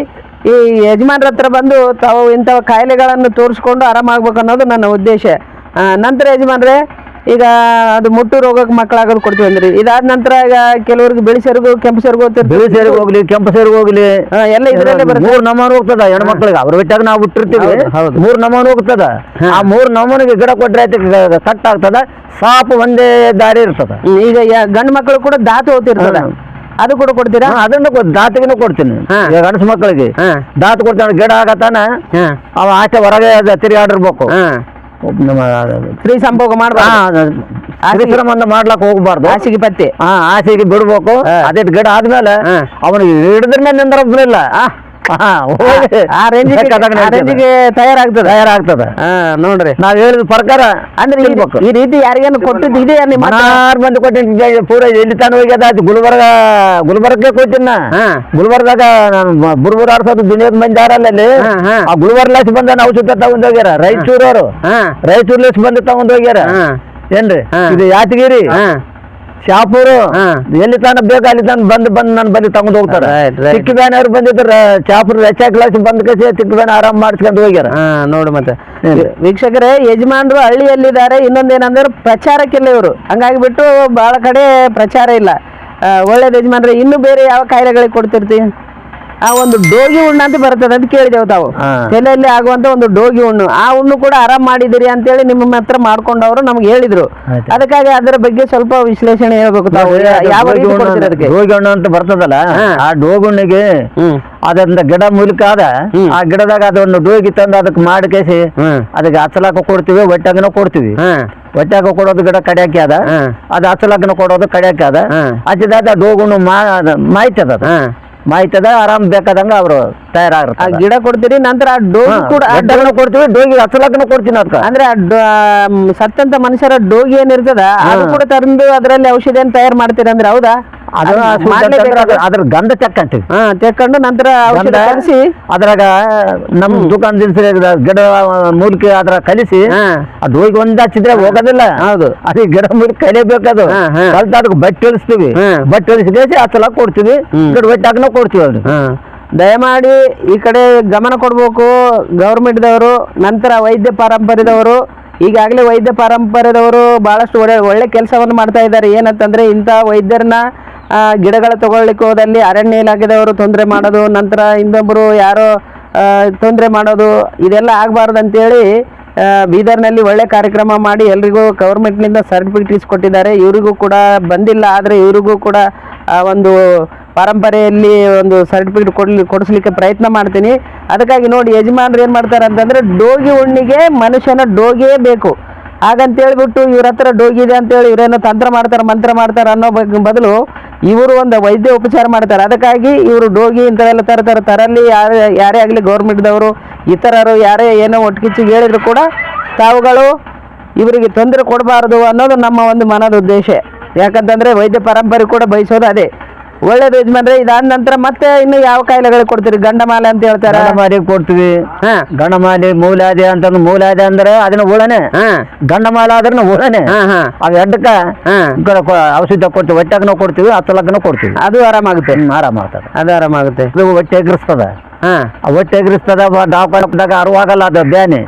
ಈ ಯಜಮಾನ್ರ ಹತ್ರ ಬಂದು ತಾವು ಇಂಥ ಕಾಯಿಲೆಗಳನ್ನು ತೋರಿಸ್ಕೊಂಡು ಆರಾಮಾಗ್ಬೇಕು ಅನ್ನೋದು ನನ್ನ ಉದ್ದೇಶ. ನಂತರ ಯಜಮಾನ್ರೆ, ಈಗ ಅದು ಮುಟ್ಟು ರೋಗಕ್ಕೆ ಮಕ್ಕಳಾಗೋದು ಕೊಡ್ತೀವಿ ಅಂದ್ರಿ. ಇದಾದ ನಂತರ ಈಗ ಕೆಲವರಿಗೆ ಬಿಳಿ ಸೆರಗು, ಕೆಂಪು ಸೆರಗು, ಹೋಗ್ಲಿ, ಕೆಂಪು ಸೆರಗು ಹೋಗ್ಲಿ, ಎಲ್ಲ ಇದರಲ್ಲೇ ಬರುತ್ತೆ. 3 ನಮೂನೆ ಹೋಗ್ತದ ಹೆಣ್ಮಕ್ಳಿಗೆ. ಅವ್ರ ಬಿಟ್ಟಾಗ ನಾವು ಬಿಟ್ಟಿರ್ತೀವಿ. 3 ನಮೂನೆ ಹೋಗ್ತದ. ಆ 3 ನಮೂನೆಗೆ ಗಿಡ ಕೊಟ್ರೆ ಕಟ್ ಆಗ್ತದ, ಸಾಪು ಒಂದೇ ದಾರಿ ಇರ್ತದ. ಈಗ ಗಂಡು ಮಕ್ಕಳು ಕೂಡ ದಾತು ಹೋಗ್ತಿರ್ತದ, ಅದು ಕೂಡ ಕೊಡ್ತೀರಾ? ಅದನ್ನು ದಾತಿಗೂ ಕೊಡ್ತೀನಿ. ಈಗ ಗಂಡಸು ಮಕ್ಕಳಿಗೆ ದಾತು ಕೊಡ್ತಾನೆ. ಗಿಡ ಆಗತ್ತಾನ ಅವ ಆಚೆ ಹೊರಗೆ ತಿರುಗಾಡಿರ್ಬೇಕು. ಸ್ತ್ರೀ ಸಂಭೋಗ ಮಾಡ್ಬಾರ್ದು, ಮಾಡ್ಲಾಕ್ ಹೋಗ್ಬಾರ್ದು. ಹಾಸಿಗೆ ಪತ್ತೆ ಹಾಸಿಗೆ ಬಿಡ್ಬೇಕು. ಅದೇ ಗಿಡ ಆದ್ಮೇಲೆ ಅವನಿಗೆ ಹಿಡಿದ್ರ ಮೇಲೆ ನಿಂದ್ರಲ್ಲ, ತಯಾರಾಗ್ತದ. ನೋಡ್ರಿ, ನಾವ್ ಹೇಳಿದ ಪ್ರಕಾರ ಅಂದ್ರೆ ಈ ರೀತಿ ಯಾರಿಗೇನು ಕೊಟ್ಟಿದ್ದು ಇದೆ. ಮಂದಿ ಕೊಟ್ಟಿದ್ದ ಪೂರ ಎಲ್ಲಿ ತಾನು ಹೋಗ್ಯದ. ಗುಲ್ಬರ್ಗಕ್ಕೆ ಕೊಟ್ಟಿನ. ಗುಲ್ಬರ್ದಾಗ ಬುರ್ಬುರ್ ಆಡ್ಸೋದು ದುನಿಯದ ಮಂದಿ ಆರಲ್ಲಲ್ಲಿ. ಆ ಗುಲ್ಬರ್ಗ್ ಲಾಸ್ ಬಂದ ಔಷಧ ತಗೊಂಡ್ ಹೋಗ್ಯಾರ. ರಾಯಚೂರವ್ರು ರಾಯಚೂರ್ ಲಾಸ್ ಬಂದು ತಗೊಂಡ್ ಹೋಗ್ಯಾರ. ಏನ್ರಿ ಇದು ಯಾದಗಿರಿ ಶಾಪೂರು ಎಲ್ಲಿ ತಾನ ಬೇಕು ಅಲ್ಲಿ ತಾನ ಬಂದು ನನ್ನ ಬಲ್ಲಿ ತಗೊಂಡ್ ಹೋಗ್ತಾರ ತಿಕ್ಕಿಬೇನೆ ಅವ್ರು ಬಂದಿದ್ರ ಶಾಪುರ್ ವೆಚ್ಚ ಕ್ಲಾಸ್ ಬಂದ್ ಕಸಿ ತಿಕ್ಕಿಬೇನೆ ಆರಾಮ್ ಮಾಡಿಸ್ಕೊಂಡು ಹೋಗ್ಯಾರ ನೋಡು ಮತ್ತೆ ವೀಕ್ಷಕರೇ ಯಜಮಾನ್ರು ಹಳ್ಳಿಯಲ್ಲಿದ್ದಾರೆ ಇನ್ನೊಂದೇನಂದ್ರೆ ಪ್ರಚಾರಕ್ಕಿಲ್ಲ ಇವರು ಹಂಗಾಗಿ ಬಿಟ್ಟು ಬಹಳ ಕಡೆ ಪ್ರಚಾರ ಇಲ್ಲ ಒಳ್ಳೇದು ಯಜಮಾನ್ರೆ ಇನ್ನು ಬೇರೆ ಯಾವ ಕಾಯಿಲೆಗಳಿಗೆ ಕೊಡ್ತಿರ್ತಿ ಆ ಒಂದು ಡೋಗಿ ಹುಣ್ಣು ಅಂತ ಬರ್ತದೆ ಅಂತ ಕೇಳಿದೆವು ತಾವು ತಲೆಯಲ್ಲಿ ಆಗುವಂತ ಒಂದು ಡೋಗಿ ಹುಣ್ಣು ಆ ಹುಣ್ಣು ಕೂಡ ಆರಾಮ್ ಮಾಡಿದಿರಿ ಅಂತೇಳಿ ನಿಮ್ಮ ಹತ್ರ ಮಾಡ್ಕೊಂಡವರು ನಮ್ಗೆ ಹೇಳಿದ್ರು ಅದಕ್ಕಾಗಿ ಅದರ ಬಗ್ಗೆ ಸ್ವಲ್ಪ ವಿಶ್ಲೇಷಣೆ ಹೇಳ್ಬೇಕು ತಾವು ಯಾವ ರೀತಿ ಕೊಡ್ತೀರಿ ಅದಕ್ಕೆ ಡೋಗಿ ಹಣ್ಣು ಅಂತ ಬರ್ತದಲ್ಲ ಆ ಡೋಗಿ ಹುಣ್ಣಿಗೆ ಅದರಿಂದ ಗಿಡ ಮೂಲಕ ಅದ ಆ ಗಿಡದಾಗ ಅದೊಂದು ಡೋಗಿ ತಂದು ಅದಕ್ಕೆ ಮಾಡಿ ಕೇಸಿ ಅದಕ್ಕೆ ಹಚ್ಚಲಾಕ ಕೊಡ್ತೀವಿ ಹೊಟ್ಟಾಗನ ಕೊಡ್ತೀವಿ ಹೊಟ್ಟಾಗ ಕೊಡೋದು ಗಿಡ ಕಡಿಯಾಕಿ ಅದ ಅದು ಹಚ್ಚಲಾಕನ ಕೊಡೋದು ಕಡಿಯಾಕಿ ಅದ ಹಚ್ಚಿದಾಗ ಡೋಗುಣ್ಣು ಮಾಯ್ತದ ಆರಾಮ್ ಬೇಕಾದಂಗ ಅವರು ತಯಾರಾಗ್ತಾರೆ ಆ ಗಿಡ ಕೊಡ್ತೀರಿ ನಂತರ ಆ ಡೋಗಿ ಕೂಡ ಕೊಡ್ತೀವಿ ಡೋಗಿ ಹಚ್ಚಲಾಕನ ಕೊಡ್ತೀನಿ ಅದಕ್ಕೆ ಅಂದ್ರೆ ಸತ್ತಂತ ಮನುಷ್ಯರ ಡೋಗಿ ಏನಿರ್ತದ ಅದು ಕೂಡ ತಂದು ಅದರಲ್ಲಿ ಔಷಧಿಯನ್ನು ತಯಾರು ಮಾಡ್ತೀರಿ ಅಂದ್ರೆ ಹೌದಾ ಅದ್ರ ಗಂಧ ತೆಕ್ಕಂತೀವಿ ತೆಕ್ಕೊಂಡು ನಂತರ ಔಷಧ ಕಲಿಸಿ ಅದ್ರಾಗ ನಮ್ ದುಕಾನದಿಂದ ಗಿಡ ಮೂಲಕ ಅದ್ರ ಕಲಿಸಿ ಅದು ಹೋಗಿ ಒಂದ್ ಹಚ್ಚಿದ್ರೆ ಹೋಗೋದಿಲ್ಲ ಹೌದು ಅದೇ ಗಿಡ ಮೂಲಕ ಕಲಿಬೇಕದು ಕಲ್ತ ಅದಕ್ಕೆ ಬಟ್ಟೆ ಹೊಲಿಸ್ತೀವಿ ಬಟ್ಟೆ ಹೊಲಿಸಿ ಹಚ್ಚಲಾಕ ಕೊಡ್ತೀವಿ ಗಿಡ ಬಟ್ಟೆ ಕೊಡ್ತೀವಿ ಅವ್ರು ದಯಮಾಡಿ ಈ ಕಡೆ ಗಮನ ಕೊಡ್ಬೇಕು ಗೌರ್ಮೆಂಟ್ದವರು ನಂತರ ವೈದ್ಯ ಪಾರಂಪರ್ಯದವರು ಈಗಾಗಲೇ ವೈದ್ಯ ಪಾರಂಪರ್ಯದವರು ಬಹಳಷ್ಟು ಒಳ್ಳೆ ಕೆಲಸವನ್ನು ಮಾಡ್ತಾ ಇದ್ದಾರೆ ಏನಂತಂದ್ರೆ ಇಂಥ ವೈದ್ಯರನ್ನ ಗಿಡಗಳ ತಗೊಳ್ಳಿಕ್ಕೆ ಹೋದಲ್ಲಿ ಅರಣ್ಯ ಇಲಾಖೆದವರು ತೊಂದರೆ ಮಾಡೋದು ನಂತರ ಇನ್ನೊಬ್ಬರು ಯಾರೋ ತೊಂದರೆ ಮಾಡೋದು ಇದೆಲ್ಲ ಆಗಬಾರ್ದು ಅಂತೇಳಿ ಬೀದರ್ನಲ್ಲಿ ಒಳ್ಳೆ ಕಾರ್ಯಕ್ರಮ ಮಾಡಿ ಎಲ್ರಿಗೂ ಗೌರ್ಮೆಂಟ್ನಿಂದ ಸರ್ಟಿಫಿಕೇಟ್ ಇಸ್ಕೊಟ್ಟಿದ್ದಾರೆ ಇವರಿಗೂ ಕೂಡ ಬಂದಿಲ್ಲ ಆದರೆ ಇವರಿಗೂ ಕೂಡ ಒಂದು ಪರಂಪರೆಯಲ್ಲಿ ಒಂದು ಸರ್ಟಿಫಿಕೇಟ್ ಕೊಡಿಸ್ಲಿಕ್ಕೆ ಪ್ರಯತ್ನ ಮಾಡ್ತೀನಿ ಅದಕ್ಕಾಗಿ ನೋಡಿ ಯಜಮಾನ್ರು ಏನು ಮಾಡ್ತಾರೆ ಅಂತಂದರೆ ಡೋಗಿ ಹುಣ್ಣಿಗೆ ಮನುಷ್ಯನ ಡೋಗಿಯೇ ಬೇಕು ಹಾಗಂತೇಳ್ಬಿಟ್ಟು ಇವ್ರ ಹತ್ರ ಡೋಗಿ ಇದೆ ಅಂತೇಳಿ ಇವರೇನೋ ತಂತ್ರ ಮಾಡ್ತಾರೆ ಮಂತ್ರ ಮಾಡ್ತಾರೆ ಅನ್ನೋ ಬದಲು ಇವರು ಒಂದು ವೈದ್ಯ ಉಪಚಾರ ಮಾಡ್ತಾರೆ ಅದಕ್ಕಾಗಿ ಇವರು ಡೋಗಿ ಇಂಥವೆಲ್ಲ ತರಲ್ಲಿ ಯಾರೇ ಆಗಲಿ ಗೌರ್ಮೆಂಟ್ದವರು ಇತರರು ಯಾರೇ ಏನೋ ಒಟ್ಕಿಚ್ಚಿಗೆ ಹೇಳಿದ್ರು ಕೂಡ ತಾವುಗಳು ಇವರಿಗೆ ತೊಂದರೆ ಕೊಡಬಾರ್ದು ಅನ್ನೋದು ನಮ್ಮ ಒಂದು ಮನದ ಉದ್ದೇಶ ಯಾಕಂತಂದರೆ ವೈದ್ಯ ಪರಂಪರೆ ಕೂಡ ಬಯಸೋದು ಅದೇ ಒಳ್ಳೇದು ಯಜಮಾನ್ರೆ ಇದಾದ ನಂತರ ಮತ್ತೆ ಇನ್ನು ಯಾವ ಕಾಯಿಲೆಗಳಿಗೆ ಕೊಡ್ತೀರಿ ಗಂಡಮಾಲೆ ಅಂತ ಹೇಳ್ತಾರೆ ಗಂಡಮಾಲೆ ಕೊಡ್ತೀವಿ ಗಂಡಮಾಲೆ ಮೂಲಾದೆ ಅಂತ ಮೂಲಾದೆ ಅಂದ್ರೆ ಅದನ್ನ ಹುಳನೆ ಗಂಡಮಾಲೆ ಆದ್ರೆ ಹುಳನೆ ಅವ್ ಎಡ್ಡಕ್ಕ ಔಷಧ ಕೊಡ್ತೀವಿ ಹೊಟ್ಟೆಗನ ಕೊಡ್ತೀವಿ ಹತ್ತಲಕ್ಕನ ಕೊಡ್ತೀವಿ ಅದು ಆರಾಮಾಗುತ್ತೆ ಆರಾಮಾಗ್ತದೆ ಅದು ಆರಾಮಾಗುತ್ತೆ ಹೊಟ್ಟೆ ಎಗರಿಸ್ತದ ಹೊಟ್ಟೆ ಎಗರಿಸ್ತದ ಡಾಕ್ಟರ್ದಾಗ ಅರಿವಾಗಲ್ಲ ಅದು ಬ್ಯಾನೆ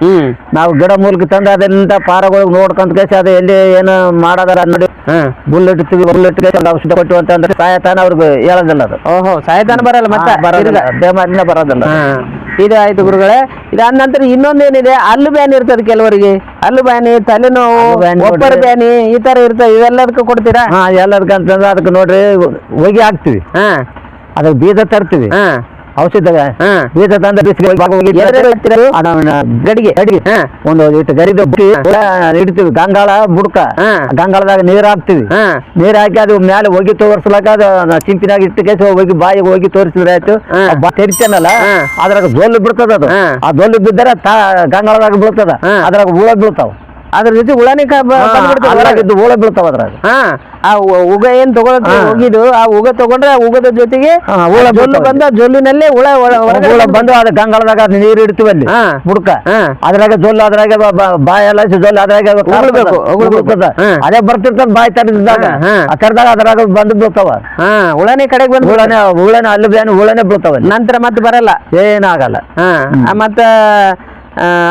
ನಾವು ಗಿಡ ಮೂಲಕ ತಂದು ಅದರಿಂದ ಪಾರಗಳಿಗೆ ನೋಡ್ಕೊಂತ ಕೇಸಿ ಅದು ಎಲ್ಲಿ ಏನು ಮಾಡೋದಾರ ನೋಡಿ ಬುಲ್ಲೆಟ್ ಔಷಧ ಕೊಟ್ಟು ಅಂತಂದ್ರೆ ಸಾಯತಾನ ಅವ್ರಿಗೆ ಹೇಳೋದಿಲ್ಲ ಅದು ಓಹೋ ಸಾಯತಾನ ಬರಲ್ಲ ಮತ್ತೆ ಬರೋದಿಲ್ಲ ಬೇಮಾರಿನ ಬರೋದಿಲ್ಲ ಇದು ಆಯ್ತು ಗುರುಗಳೇ ಇದಾದ ನಂತರ ಇನ್ನೊಂದೇನಿದೆ ಹಲ್ಲು ಬ್ಯಾನಿ ಇರ್ತದೆ ಕೆಲವರಿಗೆ ಹಲ್ಲು ಬ್ಯಾನಿ ತಲೆನೋವು ಒಬ್ಬರ ಬ್ಯಾನಿ ಈ ತರ ಇರ್ತದೆ ಇವೆಲ್ಲದಕ್ಕೂ ಕೊಡ್ತೀರಾ ಎಲ್ಲದಕ್ಕಂತಂದ್ರೆ ಅದಕ್ಕೆ ನೋಡ್ರಿ ಹೊಗೆ ಹಾಕ್ತಿವಿ ಅದಕ್ಕೆ ಬೀಜ ತರ್ತೀವಿ ಔಷಧ ಬೀಜ ತಂದ್ರೆ ಗಡಿಗೆ ಒಂದು ಇಟ್ಟು ಗರಿದ ಇಡ್ತೀವಿ ಗಂಗಾಳ ಬುಡ್ಕ ಗಂಗಾಳದಾಗ ನೀರ್ ಹಾಕ್ತಿವಿ ನೀರ್ ಹಾಕಿ ಅದು ಮೇಲೆ ಹೋಗಿ ತೋರ್ಸ್ಲಾಕ ಅದು ಚಿಂಪಿನಾಗ ಇಟ್ಟು ಕೇಸಿ ಹೋಗಿ ಬಾಯಿಗೆ ಹೋಗಿ ತೋರಿಸಿದ್ರೆ ಆಯ್ತು ತೆರಿತೇನಲ್ಲ ಅದ್ರಾಗ ಜೊಲ್ಲು ಬಿಡ್ತದ ಅದು ಆ ಜೊಲ್ಲು ಬಿದ್ದರೆ ಗಂಗಾಳದಾಗ ಬೀಳ್ತದ ಅದ್ರಾಗ ಹುಳ ಬೀಳ್ತಾವ ಅದ್ರ ಜೊತೆ ಹುಳನೇ ಹುಳ ಬೀಳ್ತಾವ ಅದ್ರಾಗ ಆ ಉಗ ಏನ್ ತಗೊಳಕ್ಕೆ ಹೋಗಿದ್ದು ಆ ಉಗ ತಗೊಂಡ್ರೆ ಆ ಉಗದ ಜೊತೆಗೆ ಜೊಲ್ಲು ಬಂದ ಜೊಲ್ಲಿನಲ್ಲೇ ಹುಳ ಬಂದು ಅದ ಗಂಗಾಳದಾಗ ನೀರು ಇಡ್ತೀವಿ ಅಲ್ಲಿ ಬುಡ್ಕ ಅದ್ರಾಗ ಜೊಲ್ಲು ಅದ್ರಾಗ ಬಾಯೆಲ್ಲ ಜೊಲ್ಲು ಅದ್ರಾಗ ಅದೇ ಬರ್ತಿರ್ತದ ಬಾಯಿ ತರದಾಗ ತರದಾಗ ಅದ್ರಾಗ ಬಂದು ಬೀಳ್ತಾವ ಹುಳನೇ ಕಡೆಗೆ ಬಂದು ಹುಳನೇ ಅಲ್ಲಿ ಬೇನೆ ಹುಳನೇ ಬೀಳ್ತಾವ ನಂತರ ಮತ್ತೆ ಬರಲ್ಲ ಏನಾಗಲ್ಲ ಮತ್ತ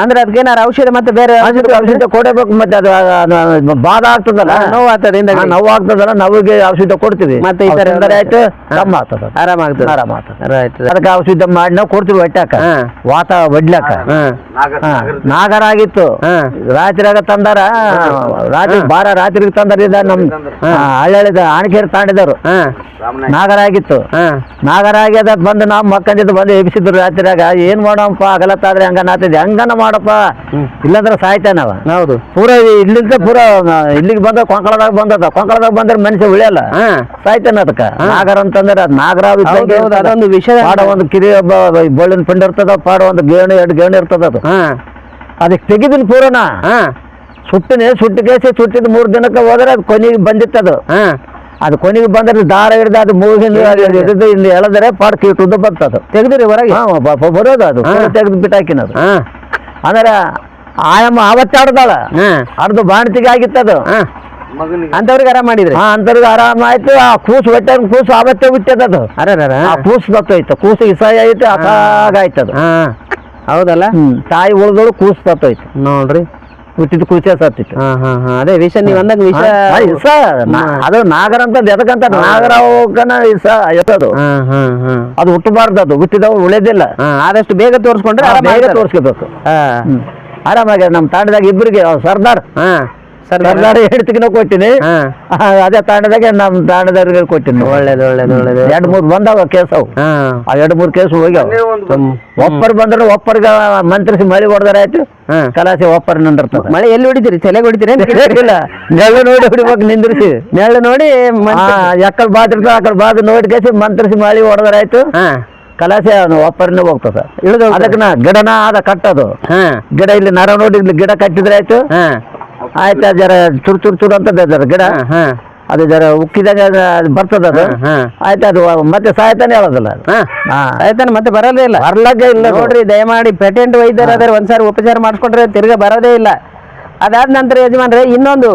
ಅಂದ್ರೆ ಅದಕ್ಕೇನಾರ ಔಷಧ ಮತ್ತೆ ಬೇರೆ ಔಷಧ ಕೊಡಬೇಕು ಮತ್ತೆ ಅದು ಬಾಧ ಆಗ್ತದಲ್ಲ ನೋವು ಆಗ್ತದೆ ನೋವು ಆಗ್ತದಲ್ಲ ನೋವಿಗೆ ಔಷಧ ಕೊಡ್ತೀವಿ ಮತ್ತೆ ಈ ತರ ಆಯ್ತು ಕಮ್ಮ ಆಗ್ತದ ಆರಾಮಾಗ್ತದೆ ಅದಕ್ಕೆ ಔಷಧ ಮಾಡಿ ನಾವು ಕೊಡ್ತೀವಿ ಹೊಟ್ಟಾಕ ವಾತ ಒಡ್ಲಕ್ಕ ನಾಗರ ಆಗಿತ್ತು ರಾತ್ರಿಯಾಗ ತಂದಾರ ರಾತ್ರಿಗೆ ತಂದಾರ ನಮ್ ಹಳ್ಳಿದ ಆಣಕೇರಿ ತಾಂಡಿದವರು ನಾಗರ ಆಗಿತ್ತು ನಾಗರ ಆಗ್ಯದ ಬಂದು ನಾವು ಮಕ್ಕಂದಿದ್ದು ಬಂದು ಎಬ್ಸಿದ್ರು ರಾತ್ರಿಯಾಗ ಏನ್ ಮಾಡಪ್ಪ ಆಗಲತ್ತಾದ್ರೆ ಹಂಗನಾತಿದ್ದೆ ಹಂಗನ ಮಾಡಪ್ಪ ಇಲ್ಲಂದ್ರೆ ಸಾಯ್ತಾನವ ಹೌದು ಪೂರ ಇಲ್ಲಿಂದ ಪೂರ ಇಲ್ಲಿಗೆ ಬಂದ ಕೊಂಕಳದಾಗ ಕೊಂಕಳದಾಗ ಬಂದ್ರೆ ಮನುಷ್ಯ ಉಳಿಯಲ್ಲ ಸಾಯ್ತಾನ ಅದಕ್ಕ ನಾಗರ ಅಂತಂದ್ರೆ ನಾಗರ ಅದೊಂದು ವಿಷಯ ಪಾಡ ಒಂದು ಕಿರಿ ಬಳ್ಳಿನ ಪಿಂಡ ಇರ್ತದ ಪಾಡ ಒಂದು ಗೇಣು 2 ಗೇಣು ಇರ್ತದ ಅದು ಅದಕ್ಕೆ ತೆಗಿದಿನ ಪೂರನ ಸುಟ್ಟಿ ಕೇಸಿ ಸುಟ್ಟಿದ್ 3 ದಿನಕ್ಕೆ ಹೋದ್ರೆ ಅದು ಕೊನೆಗೆ ಬಂದಿತ್ತದು ಅದು ಕೊನೆಗೆ ಬಂದ್ರೆ ದಾರ ಹಿಡ್ದು ಅದು ಮೂಗಿಂದ ಹಿಡಿದು ಇಲ್ಲಿ ಎಳೆದರೆ ಪಾಡ್ ಕೀಟುದ್ದು ಬರ್ತದ ತೆಗೆದ್ರಿ ಹೊರಗೆ ಬರೋದು ಅದು ತೆಗೆದು ಬಿಟ್ಟಾಕಿನದು ಅಂದ್ರೆ ಆಯಮ್ಮ ಅವತ್ತೇ ಆಡ್ದಾಳ ಆಡ್ದು ಬಾಣತಿಗೆ ಆಗಿತ್ತದು ಅಂತವ್ರಿಗೆ ಆರಾಮ್ ಮಾಡಿದ್ರಿ. ಅಂತವ್ರಿಗೆ ಆರಾಮ ಆಯ್ತು. ಆ ಕೂಸು ಹೊಟ್ಟೆ ಕೂಸು ಅವತ್ತೇ ಬಿಟ್ಟದದು. ಆ ಕೂಸು ಸತ್ತೋಯ್ತು. ಕೂಸು ಇಸಾಯ ಐತೆ ಅಸಾಗಾಯ್ತದು. ಹೌದಲ್ಲ, ತಾಯಿ ಉಳ್ದೋಳು ಕೂಸು ಸತ್ತೋಯ್ತು ನೋಡ್ರಿ. ಹುಟ್ಟಿದ ಕೂಸೆ ಸತ್ತಿತ್ತು. ಅದೇ ವಿಷ ನೀವ್ ಅಂದಾಗ ವಿಷ ಅದು ನಾಗರ ಅಂತ ಎದಕ್ಕಂತ ನಾಗರವಕನ ಇಸ ಎತ್ತದು. ಅದು ಹುಟ್ಟಬಾರ್ದು, ಅದು ಹುಟ್ಟಿದವು ಉಳಿದಿಲ್ಲ. ಆದಷ್ಟು ಬೇಗ ತೋರಿಸ್ಕೊಂಡ್ರೆ ಬೇಗ ತೋರಿಸ್ಕೋಬೇಕು. ಆರಾಮಾಗ ನಮ್ಮ ತಾಂಡದಾಗ ಇಬ್ಬರಿಗೆ ಸರ್ದಾರ್ ಸರ್ದಾರ್ ಹೆಡ್ತಿಗೆ ಕೊಟ್ಟಿನಿ. ಅದೇ ತಾಂಡದಾಗ ನಮ್ಮ ತಾಂಡದವ್ರಿಗೆ ಕೊಟ್ಟಿನಿ. ಒಳ್ಳೇದು ಒಳ್ಳೇದು ಒಳ್ಳೇದು. 2-3 ಬಂದವ ಕೇಸ್ ಅವು. ಆ 2-3 ಕೇಸ್ ಹೋಗ್ಯಾವ. ಒಪ್ಪರ್ ಬಂದ್ರೆ ಒಪ್ಪರ್ಗ ಮಂತ್ರಿಸಿ ಮಳೆ ಹೊಡೆದಾರ ಆಯ್ತು. ಕಲಾಸೆ ಒಪ್ಪರ್ ನಿಂದಿರ್ತದ. ಮಳೆ ಎಲ್ಲಿ ಹೊಡಿತೀರಿ? ತಲೆಗೆ ಹೊಡಿತೀರಿ? ಇಲ್ಲ, ನೆಳ್ಳು ನೋಡಿ ಹೊಡಿಬೇಕು. ನಿಂದ್ರಿಸಿ ನೆಳ್ಳು ನೋಡಿ ಎಕ್ಕಲ್ ಬಾತಿರ್ತಾವ ಆ ಕಡೆ ಬಾದ್ ನೋಡಿ ಕೇಸಿ ಮಂತ್ರಿಸಿ ಮಳೆ ಹೊಡೆದಾರ ಆಯ್ತು. ಕಲಾಸೆ ಒಪ್ಪರ್ನೇ ಹೋಗ್ತದ. ಅದಕ್ಕೆ ಗಿಡನ ಅದ ಕಟ್ಟದು. ಗಿಡ ಇಲ್ಲಿ ನರ ನೋಡಿ ಇಲ್ಲಿ ಗಿಡ ಕಟ್ಟಿದ್ರೆ ಆಯ್ತು. ಆಯ್ತಾ ಜರ ಚುರು ಅಂತ ಗಿಡ ಅದು ಜರ ಉಕ್ಕಿದಾಗ ಬರ್ತದ. ಅದು ಆಯ್ತು. ಅದು ಮತ್ತೆ ಸಾಯ್ತಾನೆ ಹೇಳೋದಿಲ್ಲ. ಸಾಯ್ತಾನೆ ಮತ್ತೆ ಬರೋದೇ ಇಲ್ಲ. ಬರ್ಲಾಗೆ ಇಲ್ಲ ನೋಡ್ರಿ, ದಯಮಾಡಿ ಪೇಟೆಂಟ್ ವೈದ್ಯರ ಆದ್ರೆ ಒಂದ್ಸಾರಿ ಉಪಚಾರ ಮಾಡಿಸ್ಕೊಂಡ್ರೆ ತಿರ್ಗಾ ಬರೋದೇ ಇಲ್ಲ. ಅದಾದ ನಂತರ ಯಜಮಾನ್ರೆ ಇನ್ನೊಂದು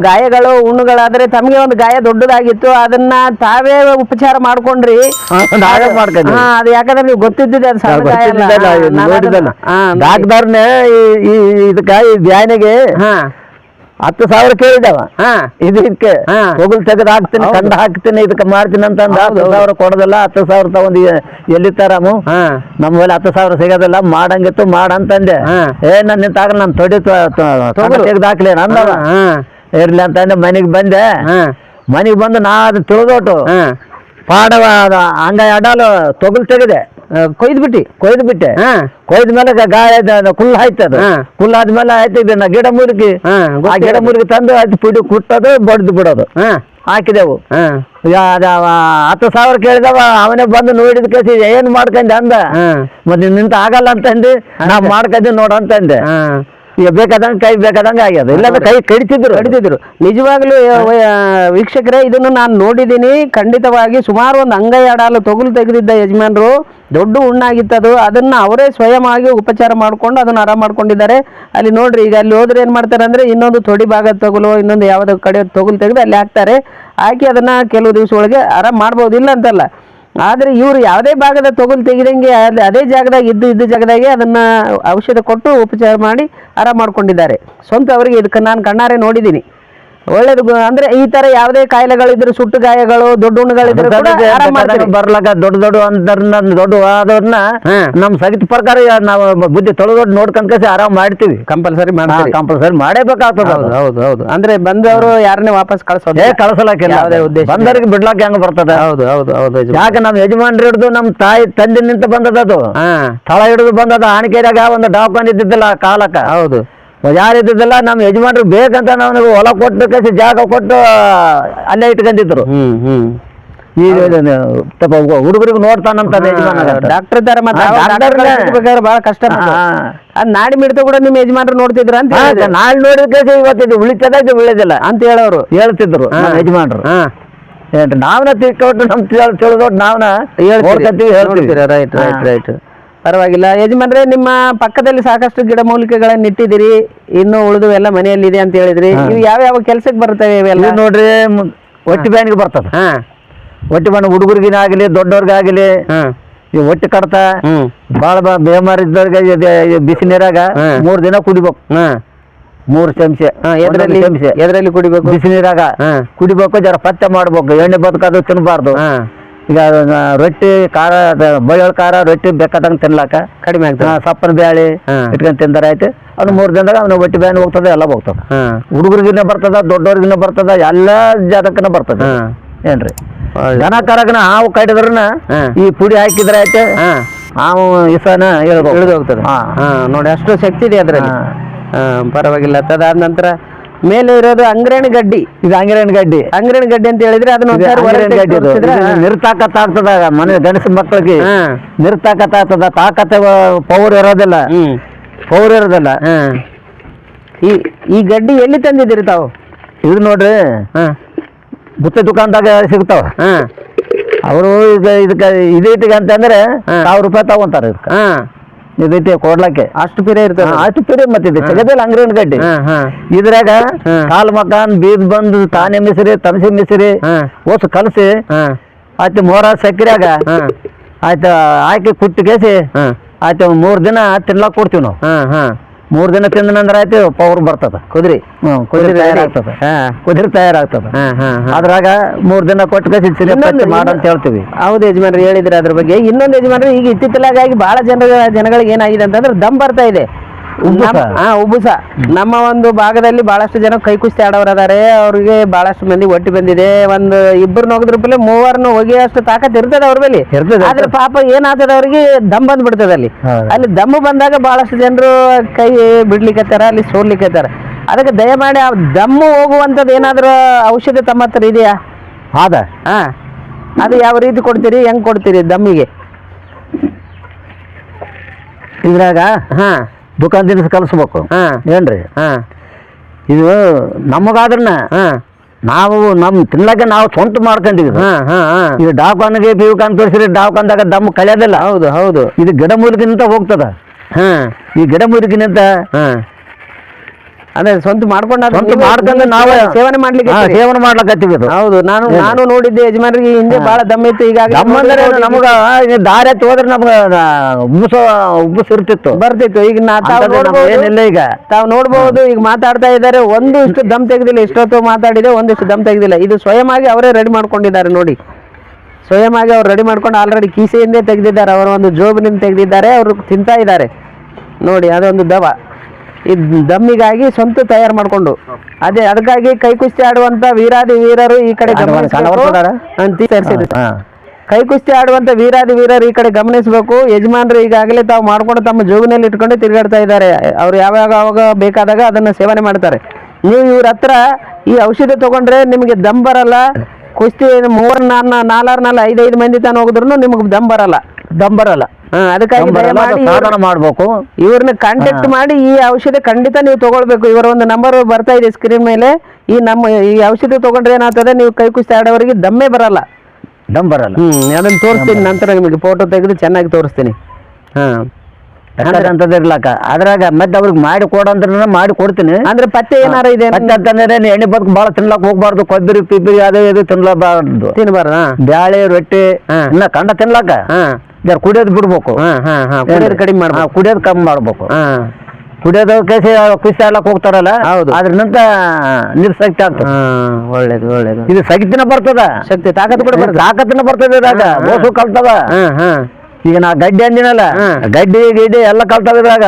ಗಾಯಗಳು ಹುಣ್ಣುಗಳಾದ್ರೆ ತಮಗೆ ಒಂದು ಗಾಯ ದೊಡ್ಡದಾಗಿತ್ತು, ಅದನ್ನ ತಾವೇ ಉಪಚಾರ ಮಾಡ್ಕೊಂಡ್ರಿ. ಅದು ಯಾಕಂದ್ರೆ ನೀವು ಗೊತ್ತಿದ್ದಿದೆ ಅದು ಸಣ್ಣ ಗಾಯ ಅಲ್ಲ. ಡಾಕ್ಟರ್ನೇ ಇದಕ್ಕ ಈ ಬ್ಯಾನಿಗೆ 10,000 ಕೇಳಿದವ. ಇದಕ್ಕೆ ಹೋಗಲ್ ತೆಗೆದು ಹಾಕ್ತೀನಿ, ಕಂಡ ಹಾಕ್ತೀನಿ, ಇದಕ್ಕೆ ಮಾಡ್ತೀನಿ ಅಂತ 10,000 ಕೊಡೋದಿಲ್ಲ. 10,000 ತಗೊಂಡು ಎಲ್ಲಿ ತರಾಮು? ನಮ್ಮ ಮೇಲೆ 10,000 ಸಿಗೋದಿಲ್ಲ. ಮಾಡಂಗಿತ್ತು ಮಾಡಂತಂದೆ. ನಾನು ನಿಂತಾಗ ನಾನು ತೆಗೆದು ಹಾಕ್ಲಿ ಅಂದವ. ಇರ್ಲಿ ಅಂತಂದೆ. ಮನೆಗೆ ಬಂದೆ. ಮನೆಗೆ ಬಂದು ನಾ ಅದು ತಿಳಿದೋಟು ಪಾಡವ ಹಂಗಾಯ ಅಡಾಲು ತೊಗಲ್ ತೆಗೆದೆ. ಕೊಯ್ದು ಬಿಟ್ಟೆ. ಕೊಯ್ದ ಮೇಲೆ ಗಾಯ ಕುಲ್ ಆಯ್ತದ. ಕುಲ್ ಆದ್ಮೇಲೆ ಆಯ್ತು ಇದನ್ನ ಗಿಡ ಮುರುಗಿ ಆ ಗಿಡ ಮುರುಗಿ ತಂದು ಆಯ್ತು ಪುಡಿ ಕುಟ್ಟೋದು ಬಡ್ದು ಬಿಡೋದು ಹಾಕಿದೆವು. 10,000 ಕೇಳಿದವ. ಅವನೇ ಬಂದು ನೋಡಿದ ಕೇಸಿ ಏನ್ ಮಾಡ್ಕೊಂಡೆ ಅಂದ. ಮತ್ತೆ ನಿಂತ ಆಗಲ್ಲ ಅಂತಂದು ನಾ ಮಾಡ್ಕೊಂಡೆ ನೋಡಂತಂದೆ. ಈಗ ಬೇಕಾದಂಗೆ ಕೈ ಬೇಕಾದಂಗೆ ಆಗ್ಯದ. ಇಲ್ಲಾಂದ್ರೆ ಕೈ ಕಡಿತಿದ್ರು. ನಿಜವಾಗ್ಲೂ ವೀಕ್ಷಕರೇ, ಇದನ್ನು ನಾನು ನೋಡಿದ್ದೀನಿ. ಖಂಡಿತವಾಗಿ ಸುಮಾರು ಒಂದು ಅಂಗೈ ಅಡಾಲು ತೊಗಲು ತೆಗೆದಿದ್ದ ಯಜಮಾನರು ದೊಡ್ಡ ಹುಣ್ಣಾಗಿತ್ತದು. ಅದನ್ನ ಅವರೇ ಸ್ವಯಂವಾಗಿ ಉಪಚಾರ ಮಾಡ್ಕೊಂಡು ಅದನ್ನ ಆರಾಮ್ ಮಾಡ್ಕೊಂಡಿದ್ದಾರೆ. ಅಲ್ಲಿ ನೋಡ್ರಿ, ಈಗ ಅಲ್ಲಿ ಹೋದ್ರೆ ಏನ್ ಮಾಡ್ತಾರೆ ಅಂದ್ರೆ ಇನ್ನೊಂದು ತೊಡಿ ಭಾಗದ ತೊಗಲು ಇನ್ನೊಂದು ಯಾವ್ದೋ ಕಡೆ ತೊಗಲು ತೆಗೆದು ಅಲ್ಲಿ ಹಾಕ್ತಾರೆ. ಹಾಕಿ ಅದನ್ನ ಕೆಲವು ದಿವಸ ಒಳಗೆ ಆರಾಮ್ ಮಾಡ್ಬೋದು, ಇಲ್ಲ ಅಂತಲ್ಲ. ಆದರೆ ಇವರು ಯಾವುದೇ ಭಾಗದ ತೊಗಲು ತೆಗೆದಂಗೆ ಅದೇ ಜಾಗದಾಗ ಇದ್ದ ಜಾಗದಾಗೆ ಅದನ್ನ ಔಷಧ ಕೊಟ್ಟು ಉಪಚಾರ ಮಾಡಿ ಆರಾಮ್ ಮಾಡ್ಕೊಂಡಿದ್ದಾರೆ. ಸ್ವಂತ ಅವರಿಗೆ ಇದಕ್ಕೆ ನಾನು ಕಣ್ಣಾರೆ ನೋಡಿದ್ದೀನಿ. ಒಳ್ಳೇದು. ಅಂದ್ರೆ ಈ ತರ ಯಾವುದೇ ಕಾಯಿಲೆಗಳಿದ್ರು, ಸುಟ್ಟು ಗಾಯಗಳು, ದೊಡ್ಡ ಹುಣ್ಣುಗಳಿದ್ರು ಬರ್ಲಾಕ ದೊಡ್ಡ ಆದವ್ರನ್ನ ನಮ್ ಸಗಿತ ಪ್ರಕಾರ ನಾವು ಬುದ್ಧಿ ತೊಳೆದೊಡ್ಡು ನೋಡ್ಕೊಂಡ್ ಕಸಿ ಆರಾಮ್ ಮಾಡ್ತೀವಿ. ಕಂಪಲ್ಸರಿ ಮಾಡೇಬೇಕಾಗ್ತದ. ಹೌದು. ಅಂದ್ರೆ ಬಂದವರು ಯಾರನ್ನೇ ವಾಪಸ್ ಕಳ್ಸಲಾಕಿಲ್ಲ. ಯಾವುದೇ ಉದ್ದೇಶ ಬಂದವ್ರಿಗೆ ಬಿಡ್ಲಾಕ ಹೆಂಗ ಬರ್ತದ? ಹೌದು. ಯಾಕೆ ನಮ್ ಯಜಮಾನ್ರು ಹಿಡಿದು ನಮ್ ತಾಯಿ ತಂದೆ ನಿಂತ ಬಂದದ. ಅದು ತಳ ಹಿಡಿದು ಬಂದದ. ಆಣಿಕೆದಾಗ ಒಂದು ಡಾಕ್ಟರ್ ಇದ್ದಿದ್ದಿಲ್ಲ ಕಾಲಕ್ಕ. ಹೌದು. ಯಾರು ಇದ್ದಿದ್ದಿಲ್ಲ. ನಮ್ಮ ಯಜಮಾನ್ರು ಬೇಕಂತ ನಾವು ಹೊಲ ಕೊಟ್ಟು ಕಸಿ ಜಾಗ ಕೊಟ್ಟು ಅಲ್ಲೇ ಇಟ್ಕೊಂಡಿದ್ರು. ಈಗ ಹುಡುಗರಿಗೆ ನೋಡ್ತಾನಂತ ಡಾಕ್ಟರ್ ತರ ಬಹಳ ಕಷ್ಟ. ನಾಡಿ ಮಿಡ್ತ ಕೂಡ ನಿಮ್ಮ ಯಜಮಾನ್ರು ನೋಡ್ತಿದ್ರ ಅಂತ ನಾಳೆ ನೋಡಿದ ಕೇಸಿ ಇವತ್ತಿದ್ದು ಉಳಿತದ ಇದು ಉಳಿದಿಲ್ಲ ಅಂತ ಹೇಳೋರು ಹೇಳ್ತಿದ್ರು ಯಜಮಾನ್ರು. ನಾವ್ನ ತಿಳ್ಕೊಟ್ಟು ನಮ್ ತಿಳಿದೊಟ್ಟು ನಾವ್ನ ಹೇಳ್ತೀವಿ. ರೈಟ್. ಪರವಾಗಿಲ್ಲ ಯಜಮಾನ್ರೆ, ನಿಮ್ಮ ಪಕ್ಕದಲ್ಲಿ ಸಾಕಷ್ಟು ಗಿಡ ಮೂಲಿಕೆಗಳನ್ನ ಇಟ್ಟಿದ್ದೀರಿ. ಇನ್ನು ಉಳಿದು ಎಲ್ಲ ಮನೆಯಲ್ಲಿ ಇದೆ ಅಂತ ಹೇಳಿದ್ರಿ. ಇವು ಯಾವ ಕೆಲ್ಸಕ್ಕೆ ಬರ್ತವೆ ಇವೆಲ್ಲ? ನೋಡ್ರಿ, ಒಟ್ಟಿ ಬ್ಯಾನಿಗೆ ಬರ್ತದ. ಒಟ್ಟಿ ಬ್ಯಾನ್ ಹುಡುಗರಿಗಿನಾಗಲಿ ದೊಡ್ಡವ್ರಿಗಾಗಲಿ ಈ ಒಟ್ಟಿ ಕಡ್ತ ಬಾಳ ಬೇಮಾರ ಇದ್ದವ್ರಿಗೆ ಬಿಸಿ ನೀರಾಗ 3 ದಿನ ಕುಡಿಬೇಕು. 3 ಚಮಚೆ ಎದ್ರಲ್ಲಿ ಕುಡಿಬೇಕು? ಬಿಸಿ ನೀರಾಗ ಕುಡಿಬೇಕು. ಜರ ಪತ್ತೆ ಮಾಡ್ಬೇಕು. ಎಣ್ಣೆ ಬದುಕದು ತಿನ್ಬಾರ್ದು. ಈಗ ರೊಟ್ಟಿ ಖಾರ, ಬಳ್ಳುಳ್ಳಿ ಖಾರ ರೊಟ್ಟಿ ಬೇಕಾದಂಗೆ ತಿನ್ಲಾಕ ಕಡಿಮೆ ಆಗ್ತದೆ. ಸಪ್ಪನ ಬ್ಯಾಳಿ ಇಟ್ಕೊಂಡು ತಿಂದಾರ ಆಯ್ತು. ಅದು 3 ದಿನದಾಗ ಅವ್ನ ಒಟ್ಟಿ ಬ್ಯಾನ್ ಹೋಗ್ತದೆ, ಎಲ್ಲ ಹೋಗ್ತದ. ಹುಡುಗರಿಗಿನ ಬರ್ತದ, ದೊಡ್ಡವ್ರಿಗಿನ ಬರ್ತದ, ಎಲ್ಲ ಜಾತಕನ ಬರ್ತದ. ಏನ್ರಿ ದನ ಕರಗನ ಹಾವು ಕಡಿದ್ರನ ಈ ಪುಡಿ ಹಾಕಿದ್ರೆ ಆಯ್ತು, ಹಾವು ಇಸನ ಇಳಿದು ಹೋಗ್ತದೆ. ನೋಡಿ, ಅಷ್ಟು ಶಕ್ತಿ ಇದೆ ಅದ್ರಲ್ಲಿ. ಪರವಾಗಿಲ್ಲ. ಅದಾದ ನಂತರ ಮೇಲೆ ಇರೋದು ಅಂಗ್ರೇಣಿ ಗಡ್ಡಿ. ಇದು ಅಂಗ್ರೇಣಿ ಗಡ್ಡಿ ಅಂತ ಹೇಳಿದ್ರೆ ಅದನ್ನ ನಿರ್ತಾಕತ್ತಾಗ್ತದ. ಮನೆ ಗಣಸ ಮಕ್ಕಳಿಗೆ ನಿರ್ತಾಕತ್ತಾಗ್ತದ. ತಾಕತ್ತ ಪವರ್ ಇರೋದಿಲ್ಲ. ಈ ಗಡ್ಡಿ ಎಲ್ಲಿ ತಂದಿದ್ದೀರಿ ತಾವು? ಇದು ನೋಡ್ರಿ, ಬುತ್ತೆ ದುಕಾನ್ದಾಗ ಸಿಗ್ತಾವ. ಅವರು ಈಗ ಇದಕ್ಕೆ ಇದಿಟ್ಟಿಗೆ ಅಂತಂದ್ರೆ 1,000 ರೂಪಾಯಿ ತಗೊಂತಾರ. ಇದಕ್ಕೆ ಇದೈತಿ ಕೊಡ್ಲಕ್ಕೆ ಅಷ್ಟು ಪಿರೇ ಇರ್ತದೆ. ಅಷ್ಟು ಪಿರಿ ಮತ್ತಿದೆ ತೆಗೆದಿಲ್ಲ ಅಂಗ್ರೇನ್ ಗಡ್ಡಿ. ಇದ್ರಾಗ ಕಾಲ್ ಮಕಾನ್ ಬೀದ್ ಬಂದು ತಾನೆ ಮಿಸ್ರಿ ತಮಸಿ ಮಿಸ್ರಿ ಓಸು ಕಲಸಿ ಆಯ್ತು ಮೋರ ಸಕ್ರಿಯಾಗ ಆಯ್ತು ಹಾಕಿ ಕುಟ್ಟಿ ಕೇಸಿ ಆಯ್ತು 3 ದಿನ ತಿನ್ಲಾಕ್ ಕೊಡ್ತೀವಿ ನಾವು. 3 ದಿನ ತಿಂದನಂದ್ರ ಆಯ್ತು ಪವರ್ ಬರ್ತದ. ಕುದುರೆ ತಯಾರಾಗ್ತದ. ಕುದುರೆ ತಯಾರಾಗ್ತದ. ಅದ್ರಾಗ 3 ದಿನ ಕೊಟ್ಟು ಕೇಸಿ ಮಾಡಂತ ಹೇಳ್ತೀವಿ. ಹೌದು ಯಜಮಾನ್ರಿ, ಹೇಳಿದ್ರೆ ಅದ್ರ ಬಗ್ಗೆ. ಇನ್ನೊಂದು ಯಜಮಾನ್ರಿ, ಈಗ ಇತ್ತಿತ್ತಲಾಗಿ ಬಹಳ ಜನಗಳಿಗೆ ಏನಾಗಿದೆ ಅಂತಂದ್ರೆ ದಮ್ ಬರ್ತಾ ಇದೆ, ಉಬ್ಬುಸ. ನಮ್ಮ ಒಂದು ಭಾಗದಲ್ಲಿ ಬಹಳಷ್ಟು ಜನ ಕೈ ಕುಸ್ತಿ ಆಡೋರು ಅದಾರೆ. ಅವ್ರಿಗೆ ಬಹಳಷ್ಟು ಮಂದಿ ಒಟ್ಟಿ ಬಂದಿದೆ. ಒಂದು ಇಬ್ಬರು ಹೋಗಿದ್ರ ಮೇಲೆ 3 ಒಗೆಯಷ್ಟು ತಾಕತ್ ಇರ್ತದೆ ಅವ್ರ ಮೇಲೆ. ಆದ್ರೆ ಪಾಪ ಏನಾಗ್ತದೆ ಅವ್ರಿಗೆ ದಮ್ ಬಂದ್ಬಿಡ್ತದೆ. ಅಲ್ಲಿ ದಮ್ಮು ಬಂದಾಗ ಬಹಳಷ್ಟು ಜನರು ಕೈ ಬಿಡ್ಲಿಕ್ಕತ್ತಾರ, ಅಲ್ಲಿ ಸೋರ್ಲಿಕ್ಕತ್ತಾರ. ಅದಕ್ಕೆ ದಯಮಾಡಿ ಆ ದಮ್ಮು ಹೋಗುವಂಥದ್ದು ಏನಾದ್ರು ಔಷಧಿ ತಮ್ಮ ಹತ್ರ ಇದೆಯಾ? ಅದು ಯಾವ ರೀತಿ ಕೊಡ್ತೀರಿ, ಹೆಂಗ್ ಕೊಡ್ತೀರಿ ದಮ್ಮಿಗೆ? ಇದ್ರಾಗ ದುಕಾನ್ ದಿನಸ ಕಲಿಸ್ಬೇಕು ಏನ್ರಿ. ಇದು ನಮಗಾದ್ರನ ನಾವು ನಮ್ ತಿನ್ಲಕ್ಕೆ ನಾವು ಸ್ವಂತ ಮಾಡ್ಕೊಂಡಿದ್ವಿ. ಇದು ಡಾವ್ಖಾನಿಗೆ ಬೀವ್ಖಾನ್ ತೋರಿಸಿರಿ, ಡಾವ್ಖಾನ್ದಾಗ ದಮ್ ಕಳೆಯೋದಿಲ್ಲ. ಹೌದು. ಇದು ಗಿಡಮೂಲಿಗಿಂತ ಹೋಗ್ತದ. ಈ ಗಿಡಮೂಲಿಗಿನಿಂದ ಅದೇ ಸ್ವಂತ ಮಾಡ್ಕೊಂಡು ನಾವು ಸೇವನೆ ಮಾಡ್ಲಿಕ್ಕೆ. ಹೌದು, ನಾನು ನೋಡಿದ್ದೆ ಯಜಮಾನ್ರಿಗೆ ಹಿಂದೆ ಬಹಳ ದಮ್ ಇತ್ತು. ಈಗ ನಮಗ ದಾರಿ ಹೋದ್ರೆ ನಮ್ಗ ಉಬ್ಬುಸ್ ಬರ್ತಿತ್ತು. ಈಗ ಏನಿಲ್ಲ, ಈಗ ತಾವು ನೋಡ್ಬಹುದು. ಈಗ ಮಾತಾಡ್ತಾ ಇದ್ದಾರೆ, ಒಂದು ಇಷ್ಟು ದಮ್ ತೆಗೆದಿಲ್ಲ. ಇಷ್ಟೊತ್ತು ಮಾತಾಡಿದೆ, ಒಂದಿಷ್ಟು ದಮ್ ತೆಗೆದಿಲ್ಲ. ಇದು ಸ್ವಯಂ ಆಗಿ ಅವರೇ ರೆಡಿ ಮಾಡ್ಕೊಂಡಿದ್ದಾರೆ ನೋಡಿ. ಸ್ವಯಂ ಆಗಿ ಅವ್ರು ರೆಡಿ ಮಾಡ್ಕೊಂಡು ಆಲ್ರೆಡಿ ಕೀಸೆಯಿಂದೇ ತೆಗೆದಿದ್ದಾರೆ. ಅವರ ಒಂದು ಜೋಬಿನಿಂದ ತೆಗೆದಿದ್ದಾರೆ, ಅವರು ತಿಂತಾ ಇದ್ದಾರೆ ನೋಡಿ. ಅದೊಂದು ದವ. ಈ ದಮ್ಮಿಗಾಗಿ ಸ್ವಂತ ತಯಾರು ಮಾಡ್ಕೊಂಡು, ಅದಕ್ಕಾಗಿ ಕೈ ಕುಸ್ತಿ ಆಡುವಂತ ವೀರಾದಿ ವೀರರು ಈ ಕಡೆ ಕೈ ಕುಸ್ತಿ ಆಡುವಂತ ವೀರಾದಿ ವೀರರು ಈ ಕಡೆ ಗಮನಿಸಬೇಕು. ಯಜಮಾನ್ರು ಈಗಾಗಲೇ ತಾವು ಮಾಡ್ಕೊಂಡು ತಮ್ಮ ಜೋಬಿನಲ್ಲಿ ಇಟ್ಕೊಂಡು ತಿರುಗಾಡ್ತಾ ಇದ್ದಾರೆ. ಅವ್ರು ಯಾವಾಗ ಬೇಕಾದಾಗ ಅದನ್ನ ಸೇವನೆ ಮಾಡ್ತಾರೆ. ನೀವು ಇವ್ರ ಹತ್ರ ಈ ಔಷಧಿ ತಗೊಂಡ್ರೆ ನಿಮಗೆ ದಮ್ ಬರಲ್ಲ. ಕುಸ್ತಿ 3-4 ಮಂದಿ ತಾನು ಹೋಗಿದ್ರು ನಿಮ್ಗೆ ದಮ್ ಬರಲ್ಲ. ಅದಕ್ಕಾಗಿ ಮಾಡ್ಬೇಕು. ಇವ್ರನ್ನ ಕಾಂಟ್ಯಾಕ್ಟ್ ಮಾಡಿ ಈ ಔಷಧಿ ಖಂಡಿತ ನೀವು ತಗೊಳ್ಬೇಕು. ಇವರ ಒಂದು ನಂಬರ್ ಬರ್ತಾ ಇದೆ ಸ್ಕ್ರೀನ್ ಮೇಲೆ. ಈ ಔಷಧಿ ತಗೊಂಡ್ರೆ ಏನಾಗ್ತದೆ, ನೀವು ಕೈ ಕುಸ್ತಿ ಆಡೋರಿಗೆ ದಮ್ ಬರಲ್ಲ. ಅದನ್ನ ತೋರಿಸ್ತೀನಿ ನಂತರ, ನಿಮಗೆ ಫೋಟೋ ತೆಗೆದು ಚೆನ್ನಾಗಿ ತೋರಿಸ್ತೀನಿ. ಇರ್ಲಕ್ಕ ಅದ್ರಾಗ ಮತ್ತೆ ಅವ್ರಿಗೆ ಮಾಡಿ ಕೊಡಂದ್ರೆ ಮಾಡಿ ಕೊಡ್ತೀನಿ. ಅಂದ್ರೆ ಪತ್ತೆ ಏನಾರ ಇದೆ ಅಂತಂದ್ರೆ ಎಣ್ಣೆ ಬದುಕು ಬಾಳ ತಿನ್ಲಾಕ್ ಹೋಗ್ಬಾರ್ದು. ಕೊಬ್ಬರಿ ಪಿಬ್ಬರಿ ಅದು ಇದು ತಿನ್ಬಾರ್ದು. ಬ್ಯಾಳೆ ರೊಟ್ಟಿ ಇನ್ನ ಕಂಡ ತಿನ್ಲಾಕ ಕುಡಿಯೋದು ಬಿಡ್ಬೇಕು. ಕಡಿಮೆ ಮಾಡ್ಬೇಕು. ಕುಡಿಯೋದು ಕಮ್ಮಿ ಮಾಡ್ಬೇಕು. ಕುಡಿಯೋದು ಕೇಸಿ ಕುಸ್ತಿ ಆಡ್ಲಕ್ ಹೋಗ್ತಾರಲ್ಲ, ಅದ್ರಿಂದ ನಿರ್ಶಕ್ತಿ ಆಗ್ತದೆ. ಒಳ್ಳೇದು. ಇದು ಶಕ್ತಿನ ಬರ್ತದ, ಶಕ್ತಿ ತಾಕತ್ ಕೂಡ ತಾಕತ್ತಿನ ಬರ್ತದೆ. ಇದ್ರಾಗ ಓಸು ಕಲ್ತವ. ಈಗ ನಾ ಗಡ್ಡಿ ಅಂದಿನಲ್ಲ, ಗಡ್ಡಿ ಗಿಡ್ಡಿ ಎಲ್ಲ ಕಲ್ತಾವ. ಇದ್ರಾಗ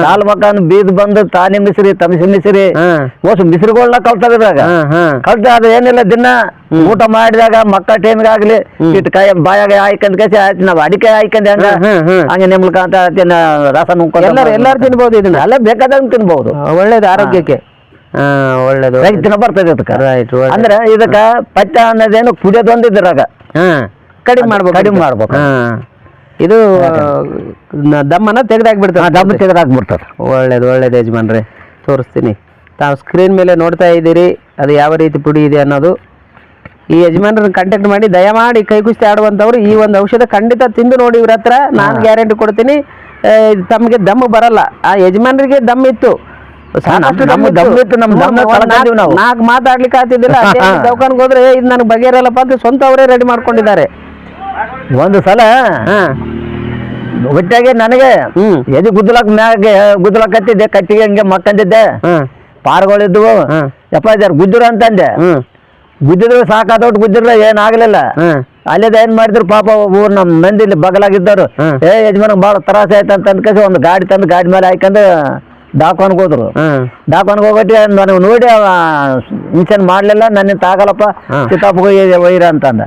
ಕಾಲ್ ಮಕಾನ್ ಬೀದ್ ಬಂದು ತಾನಿ ಮಿಸ್ರಿ ತಮಸಿ ಮಿಸ್ರಿ ಓಸು ಮಿಸ್ರಿಗಳನ್ನ ಕಲ್ತಾವ. ಇದ್ರಾಗ ಕಲ್ತ ಅದು ಏನಿಲ್ಲ, ದಿನ ಊಟ ಮಾಡಿದಾಗ ಮಕ್ಕ ಟೈಮ್ಗೆ ಆಗ್ಲಿ ಇಟ್ಟು ಕೈ ಬಾಯಾಗ ಹಾಯ್ಕೊಂಡ್ ಕಸಿ ಆಯ್ತು. ನಾವ್ ಅಡಿಕೆ ಹಾಯ್ಕೊಂಡ್ ಹಂಗೆ ನಿಮ್ಲ್ಕಂತ ರಸ ನುಂಕೊಂಡು ಎಲ್ಲಾರು ತಿನ್ಬಹುದು. ಇದನ್ನ ಎಲ್ಲ ಬೇಕಾದಂಗ ತಿನ್ಬಹುದು. ಒಳ್ಳೇದು ಆರೋಗ್ಯಕ್ಕೆ. ಒಳ್ಳೇದು ದಿನ ಬರ್ತದೆ ಇದಕ್ಕ. ಅಂದ್ರೆ ಇದಕ್ಕ ಪಚ್ಚ ಅನ್ನೋದೇನು ಕುಡಿಯೋದೊಂದು ಇದ್ರಾಗ ಕಡಿಮೆ ಮಾಡ್ಬೇಕು. ಇದು ದಮ್ಮನ್ನ ತೆಗೆದಾಕ್ಬಿಡ್ತಾರೆ. ದಮ್ಮ ತೆಗೆದಾಕ್ಬಿಡ್ತಾರೆ. ಒಳ್ಳೇದು ಯಜಮಾನ್ರೆ, ತೋರಿಸ್ತೀನಿ. ತಾವು ಸ್ಕ್ರೀನ್ ಮೇಲೆ ನೋಡ್ತಾ ಇದ್ದೀರಿ ಅದು ಯಾವ ರೀತಿ ಪುಡಿ ಇದೆ ಅನ್ನೋದು. ಈ ಯಜಮಾನ್ರನ್ನ ಕಾಂಟ್ಯಾಕ್ಟ್ ಮಾಡಿ ದಯಮಾಡಿ ಕೈ ಕುಸ್ತಿ ಆಡುವಂಥವ್ರು ಈ ಒಂದು ಔಷಧ ಖಂಡಿತ ತಿಂದು ನೋಡಿ. ಇವ್ರ ಹತ್ರ ನಾನು ಗ್ಯಾರಂಟಿ ಕೊಡ್ತೀನಿ, ತಮಗೆ ದಮ್ ಬರಲ್ಲ. ಆ ಯಜಮಾನ್ರಿಗೆ ದಮ್ ಇತ್ತು, ನಾಲ್ಕು ಮಾತಾಡ್ಲಿಕ್ಕೆ ಆಗ್ತಿದ್ದಿಲ್ಲ. ದವಾಖಾನ್ಗೆ ಹೋದ್ರೆ ಇದು ನನಗೆ ಬಗೆರಲ್ಲಪ್ಪ ಅಂತ ಸ್ವಂತ ಅವರೇ ರೆಡಿ ಮಾಡ್ಕೊಂಡಿದ್ದಾರೆ. ಒಂದು ಸಲ ಒಟ್ಟಾಗೆ ನನಗೆ ಎದು ಗುದ್ದಲಕತ್ತಿದ್ದೆ, ಕಟ್ಟಿಗೆ ಹಂಗೆ ಮಕ್ಕಂದಿದ್ದೆ. ಪಾರ್ಗಳಿದ್ವು, ಯಪ್ಪ ಗುಜ್ಜರ ಅಂತಂದೆ. ಗುದ್ದಿದ್ರು ಸಾಕಾದೊಟ್ಟು ಗುದ್ದಿರ್ಲ ಏನಾಗ್ಲಿಲ್ಲ. ಅಲ್ಲಿದ ಏನ್ ಮಾಡಿದ್ರು ಪಾಪ ಊರ್ ನಮ್ ಮಂದಿ ಇಲ್ಲಿ ಬಗಲಾಗಿದ್ದವ್ರು, ಯಜಮಾನ ಬಾಳ ತ್ರಾಸ ಆಯ್ತು ಅಂತ ಅನ್ಕೇಸಿ ಒಂದು ಗಾಡಿ ತಂದು ಗಾಡಿ ಮೇಲೆ ಹಾಕೊಂಡು ಡಾಕ್ವಾನ್ಗೆ ಹೋದ್ರು. ಡಾಕ್ವಾನ್ಗೆ ಹೋಗ್ಬಿಟ್ಟು ನನಗೆ ನೋಡಿ ಮಿಷನ್ ಮಾಡ್ಲಿಲ್ಲ, ನನ್ನ ತಾಗಲ್ಲಪ್ಪ ಚಿತ್ತಾಪುರ ಒಯ್ರ ಅಂತಂದ.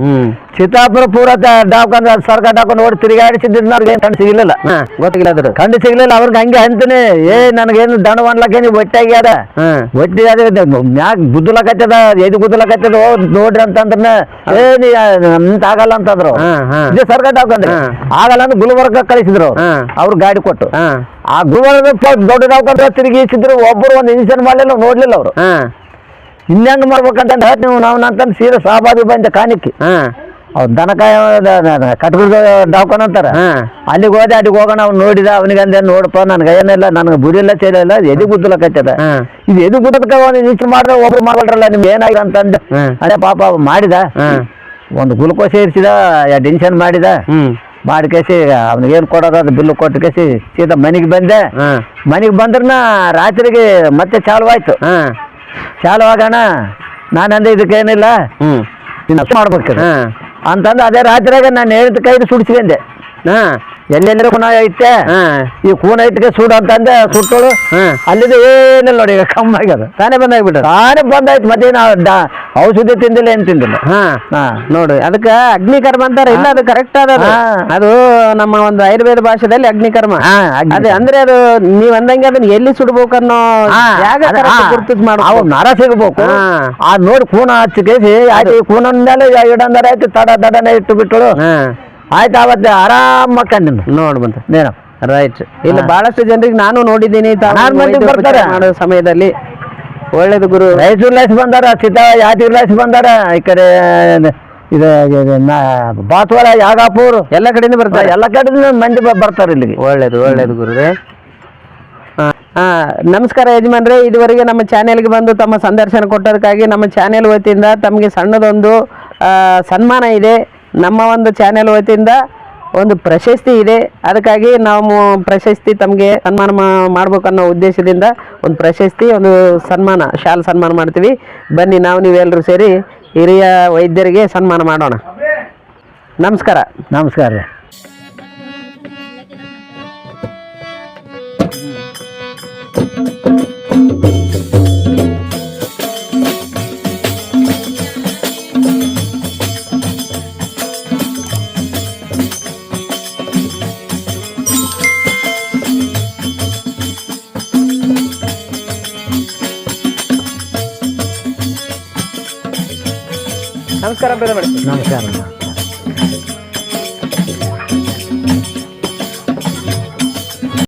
ಚಿತ್ತಾಪುರ ಪೂರ ಡಾಕ್ವಾನ್ ಸರ್ಕಾರ ಡಾಕ್ವಾನ್ ಓಡಿ ತಿರುಗಾಡಿಸಿದ್ದು ಅವ್ರಿಗೆ ಏನು ಕಂಡು ಸಿಗ್ಲಿಲ್ಲ. ಗೊತ್ತಿಲ್ಲ ಅದ್ರ ಕಂಡು ಸಿಗ್ಲಿಲ್ಲ. ಅವ್ರಿಗೆ ಹಂಗೆ ಅಂತೀನಿ, ನನಗೇನು ದಂಡ ಮಾಡ್ಲಕ್ಕೇನು ಒಟ್ಟಿ ಆಗ್ಯಾದ, ಒಟ್ಟಿ ಅದ ಮ್ಯಾಗ ಗುದ್ದಲಕತ್ತದ, ಎದು ಗುದ್ದಲಕತ್ತದ ನೋಡ್ರಿ ಅಂತಂದ್ರೆ ನಿಂತ ಆಗಲ್ಲ ಅಂತಂದ್ರು. ಇದೇ ಸರ್ಕಾರ ಡಾಕ್ವಾನ್ ಆಗಲ್ಲ ಅಂತ ಗುಲ್ಬರ್ಗ ಕಳಿಸಿದ್ರು ಅವ್ರು ಗಾಡಿ ಕೊಟ್ಟು. ಆ ಗುಲ್ಬರ್ಗ ದೊಡ್ಡ ಡಾಕ್ವಾನ್ ತಿರುಗಿಸಿದ್ರು. ಒಬ್ಬರು ಒಂದು ಇನ್ಸಿಡೆಂಟ್ ಮಾಡ್ಲಿಲ್ಲ, ನೋಡ್ಲಿಲ್ಲ ಅವರು. ಇನ್ನೆಂಗ್ ಮಾಡ್ಬೇಕಂತ ಹೇಳ್ತೀವಿ ನಾವು ಅಂತಂದು ಸೀದಾ ಸಾಬಾದಿ ಬಂದ ಕಾಣಿಕ್ಕಿ ಅವ್ರು ದನಕಾಯ ಕಟ್ಗುಡ್ದ ದವಾಖಾನೆ ಅಂತಾರ ಅಲ್ಲಿಗೆ ಹೋದೆ, ಅಲ್ಲಿಗೆ ಹೋಗೋಣ. ಅವ್ನು ನೋಡಿದ, ಅವನಿಗೆ ಅಂದೆ ನೋಡಪ್ಪ ನನಗೆ ಏನಿಲ್ಲ, ನನಗೆ ಬುರಿ ಇಲ್ಲ ಚೇಲ ಇಲ್ಲ, ಎದಿ ಗುದ್ದಲಕತ್ತದ. ಇದು ಎದಿ ಗುದ್ದದಕ್ಕೆ ಒಂದು ಇಷ್ಟು ಮಾಡಿದ್ರೆ ಒಬ್ರು ಮಾಡ್ರಲ್ಲ ನಿಮ್ಗೆ ಏನಾಗಿದೆ ಅಂತಂದೆ. ಅದೇ ಪಾಪ ಮಾಡಿದ, ಒಂದು ಗ್ಲುಕೋಸ್ ಇರಿಸಿದ, 2 ಇಂಜೆಕ್ಷನ್ ಮಾಡಿದ. ಮಾಡಿ ಕೇಸಿ ಅವ್ನಿಗೆ ಏನು ಕೊಡೋದು ಅದು ಬಿಲ್ಲು ಕೊಟ್ಟು ಕೇಸಿ ಸೀದಾ ಮನೆಗೆ ಬಂದೆ. ಮನೆಗೆ ಬಂದ್ರನ ರಾತ್ರಿಗೆ ಮತ್ತೆ ಚಾಲು ಆಯ್ತು. ಚಾಲು ಆಗೋಣ ನಾನಂದೆ ಇದಕ್ಕೇನಿಲ್ಲ ಇನ್ನು ಮಾಡ್ಬೇಕು ಅಂತಂದು ಅದೇ ರಾತ್ರಿಯಾಗ ನಾನು ಹೇಳಿದ ಕೈದು ಸುಡಿಸ್ಕೊಂಡೆ. ಎಲ್ಲೆಲ್ಲರೂ ಕೂನ ಐತೆ, ಈ ಕೂನ ಐತಿಗೆ ಸುಡು ಅಂತಂದೆ. ಸುಟ್ಟೋಳು ಅಲ್ಲಿದೆ ಏನಿಲ್ಲ ನೋಡಿ, ಈಗ ಕಮ್ಮಿ ಆಗ್ಯದ. ತಾನೇ ಬಂದಾಯ್ತು. ಮತ್ತೆ ನಾವು ಔಷಧಿ ತಿಂದಿಲ್ಲ, ಏನು ತಿಂದಿಲ್ಲ. ನೋಡಿ ಅದಕ್ಕೆ ಅಗ್ನಿಕರ್ಮ ಅಂತಾರೆ. ಇಲ್ಲ, ಅದು ಕರೆಕ್ಟ್ ಅದ. ಅದು ನಮ್ಮ ಒಂದು ಆಯುರ್ವೇದ ಭಾಷೆದಲ್ಲಿ ಅಗ್ನಿಕರ್ಮ. ಅದೇ ಅಂದ್ರೆ ಅದು ನೀವ್ ಅಂದಂಗೆ ಅದನ್ನ ಎಲ್ಲಿ ಸುಡ್ಬೇಕು ಅನ್ನೋ ಗುರುತಿಸ್ ಮಾಡ ನರ ಸಿಗ್ಬೇಕು. ಅದ್ ನೋಡಿ ಕೂನ ಹಚ್ಚಿ ಕೇಸಿ ಆಯ್ತು. ಈ ಕೂನ ಮೇಲೆ ಇಡಂದರ ಆಯ್ತು, ದಡನೆ ಇಟ್ಟು ಬಿಟ್ಟಳು. ಆಯ್ತು, ಅವತ್ತೆ ಆರಾಮ ಮಕ್ಕಂದಿನ ನೋಡಿ ಬಂತ ನೇನ. ರೈಟ್. ಇಲ್ಲ, ಬಹಳಷ್ಟು ಜನರಿಗೆ ನಾನು ನೋಡಿದ್ದೀನಿ ಬರ್ತಾರೆ ಮಾಡೋ ಸಮಯದಲ್ಲಿ. ಒಳ್ಳೇದು ಗುರು. ರಾಯಚೂರ್ಲಾಸ್ ಬಂದಾರ, ಯಾದಗಿರ್ಲಾಸ್ ಬಂದಾರ, ಈ ಕಡೆ ಇದು ಬಾತ್ವಾರ, ಯಾಗಾಪುರ್ ಎಲ್ಲ ಕಡೆಯಿಂದ ಬರ್ತಾರೆ. ಎಲ್ಲ ಕಡೆಯಿಂದ ಮಂದಿ ಬರ್ತಾರೆ ಇಲ್ಲಿಗೆ. ಒಳ್ಳೇದು ಗುರುರೇ. ನಮಸ್ಕಾರ ಯಜಮಾನ್ರೆ. ಇದುವರೆಗೆ ನಮ್ಮ ಚಾನೆಲ್ಗೆ ಬಂದು ತಮ್ಮ ಸಂದರ್ಶನ ಕೊಟ್ಟದಕ್ಕಾಗಿ ನಮ್ಮ ಚಾನೆಲ್ ವತಿಯಿಂದ ತಮಗೆ ಸಣ್ಣದೊಂದು ಸನ್ಮಾನ ಇದೆ. ನಮ್ಮ ಒಂದು ಚಾನೆಲ್ ವತಿಯಿಂದ ಒಂದು ಪ್ರಶಸ್ತಿ ಇದೆ. ಅದಕ್ಕಾಗಿ ನಾವು ಪ್ರಶಸ್ತಿ ತಮಗೆ ಸನ್ಮಾನ ಮಾಡ್ಬೇಕನ್ನೋ ಉದ್ದೇಶದಿಂದ ಒಂದು ಪ್ರಶಸ್ತಿ, ಒಂದು ಸನ್ಮಾನ, ಶಾಲ್ ಸನ್ಮಾನ ಮಾಡ್ತೀವಿ. ಬನ್ನಿ, ನೀವೆಲ್ಲರೂ ಸೇರಿ ಹಿರಿಯ ವೈದ್ಯರಿಗೆ ಸನ್ಮಾನ ಮಾಡೋಣ. ನಮಸ್ಕಾರ. ನಮಸ್ಕಾರ. ನಮಸ್ಕಾರ. ನಮಸ್ಕಾರ.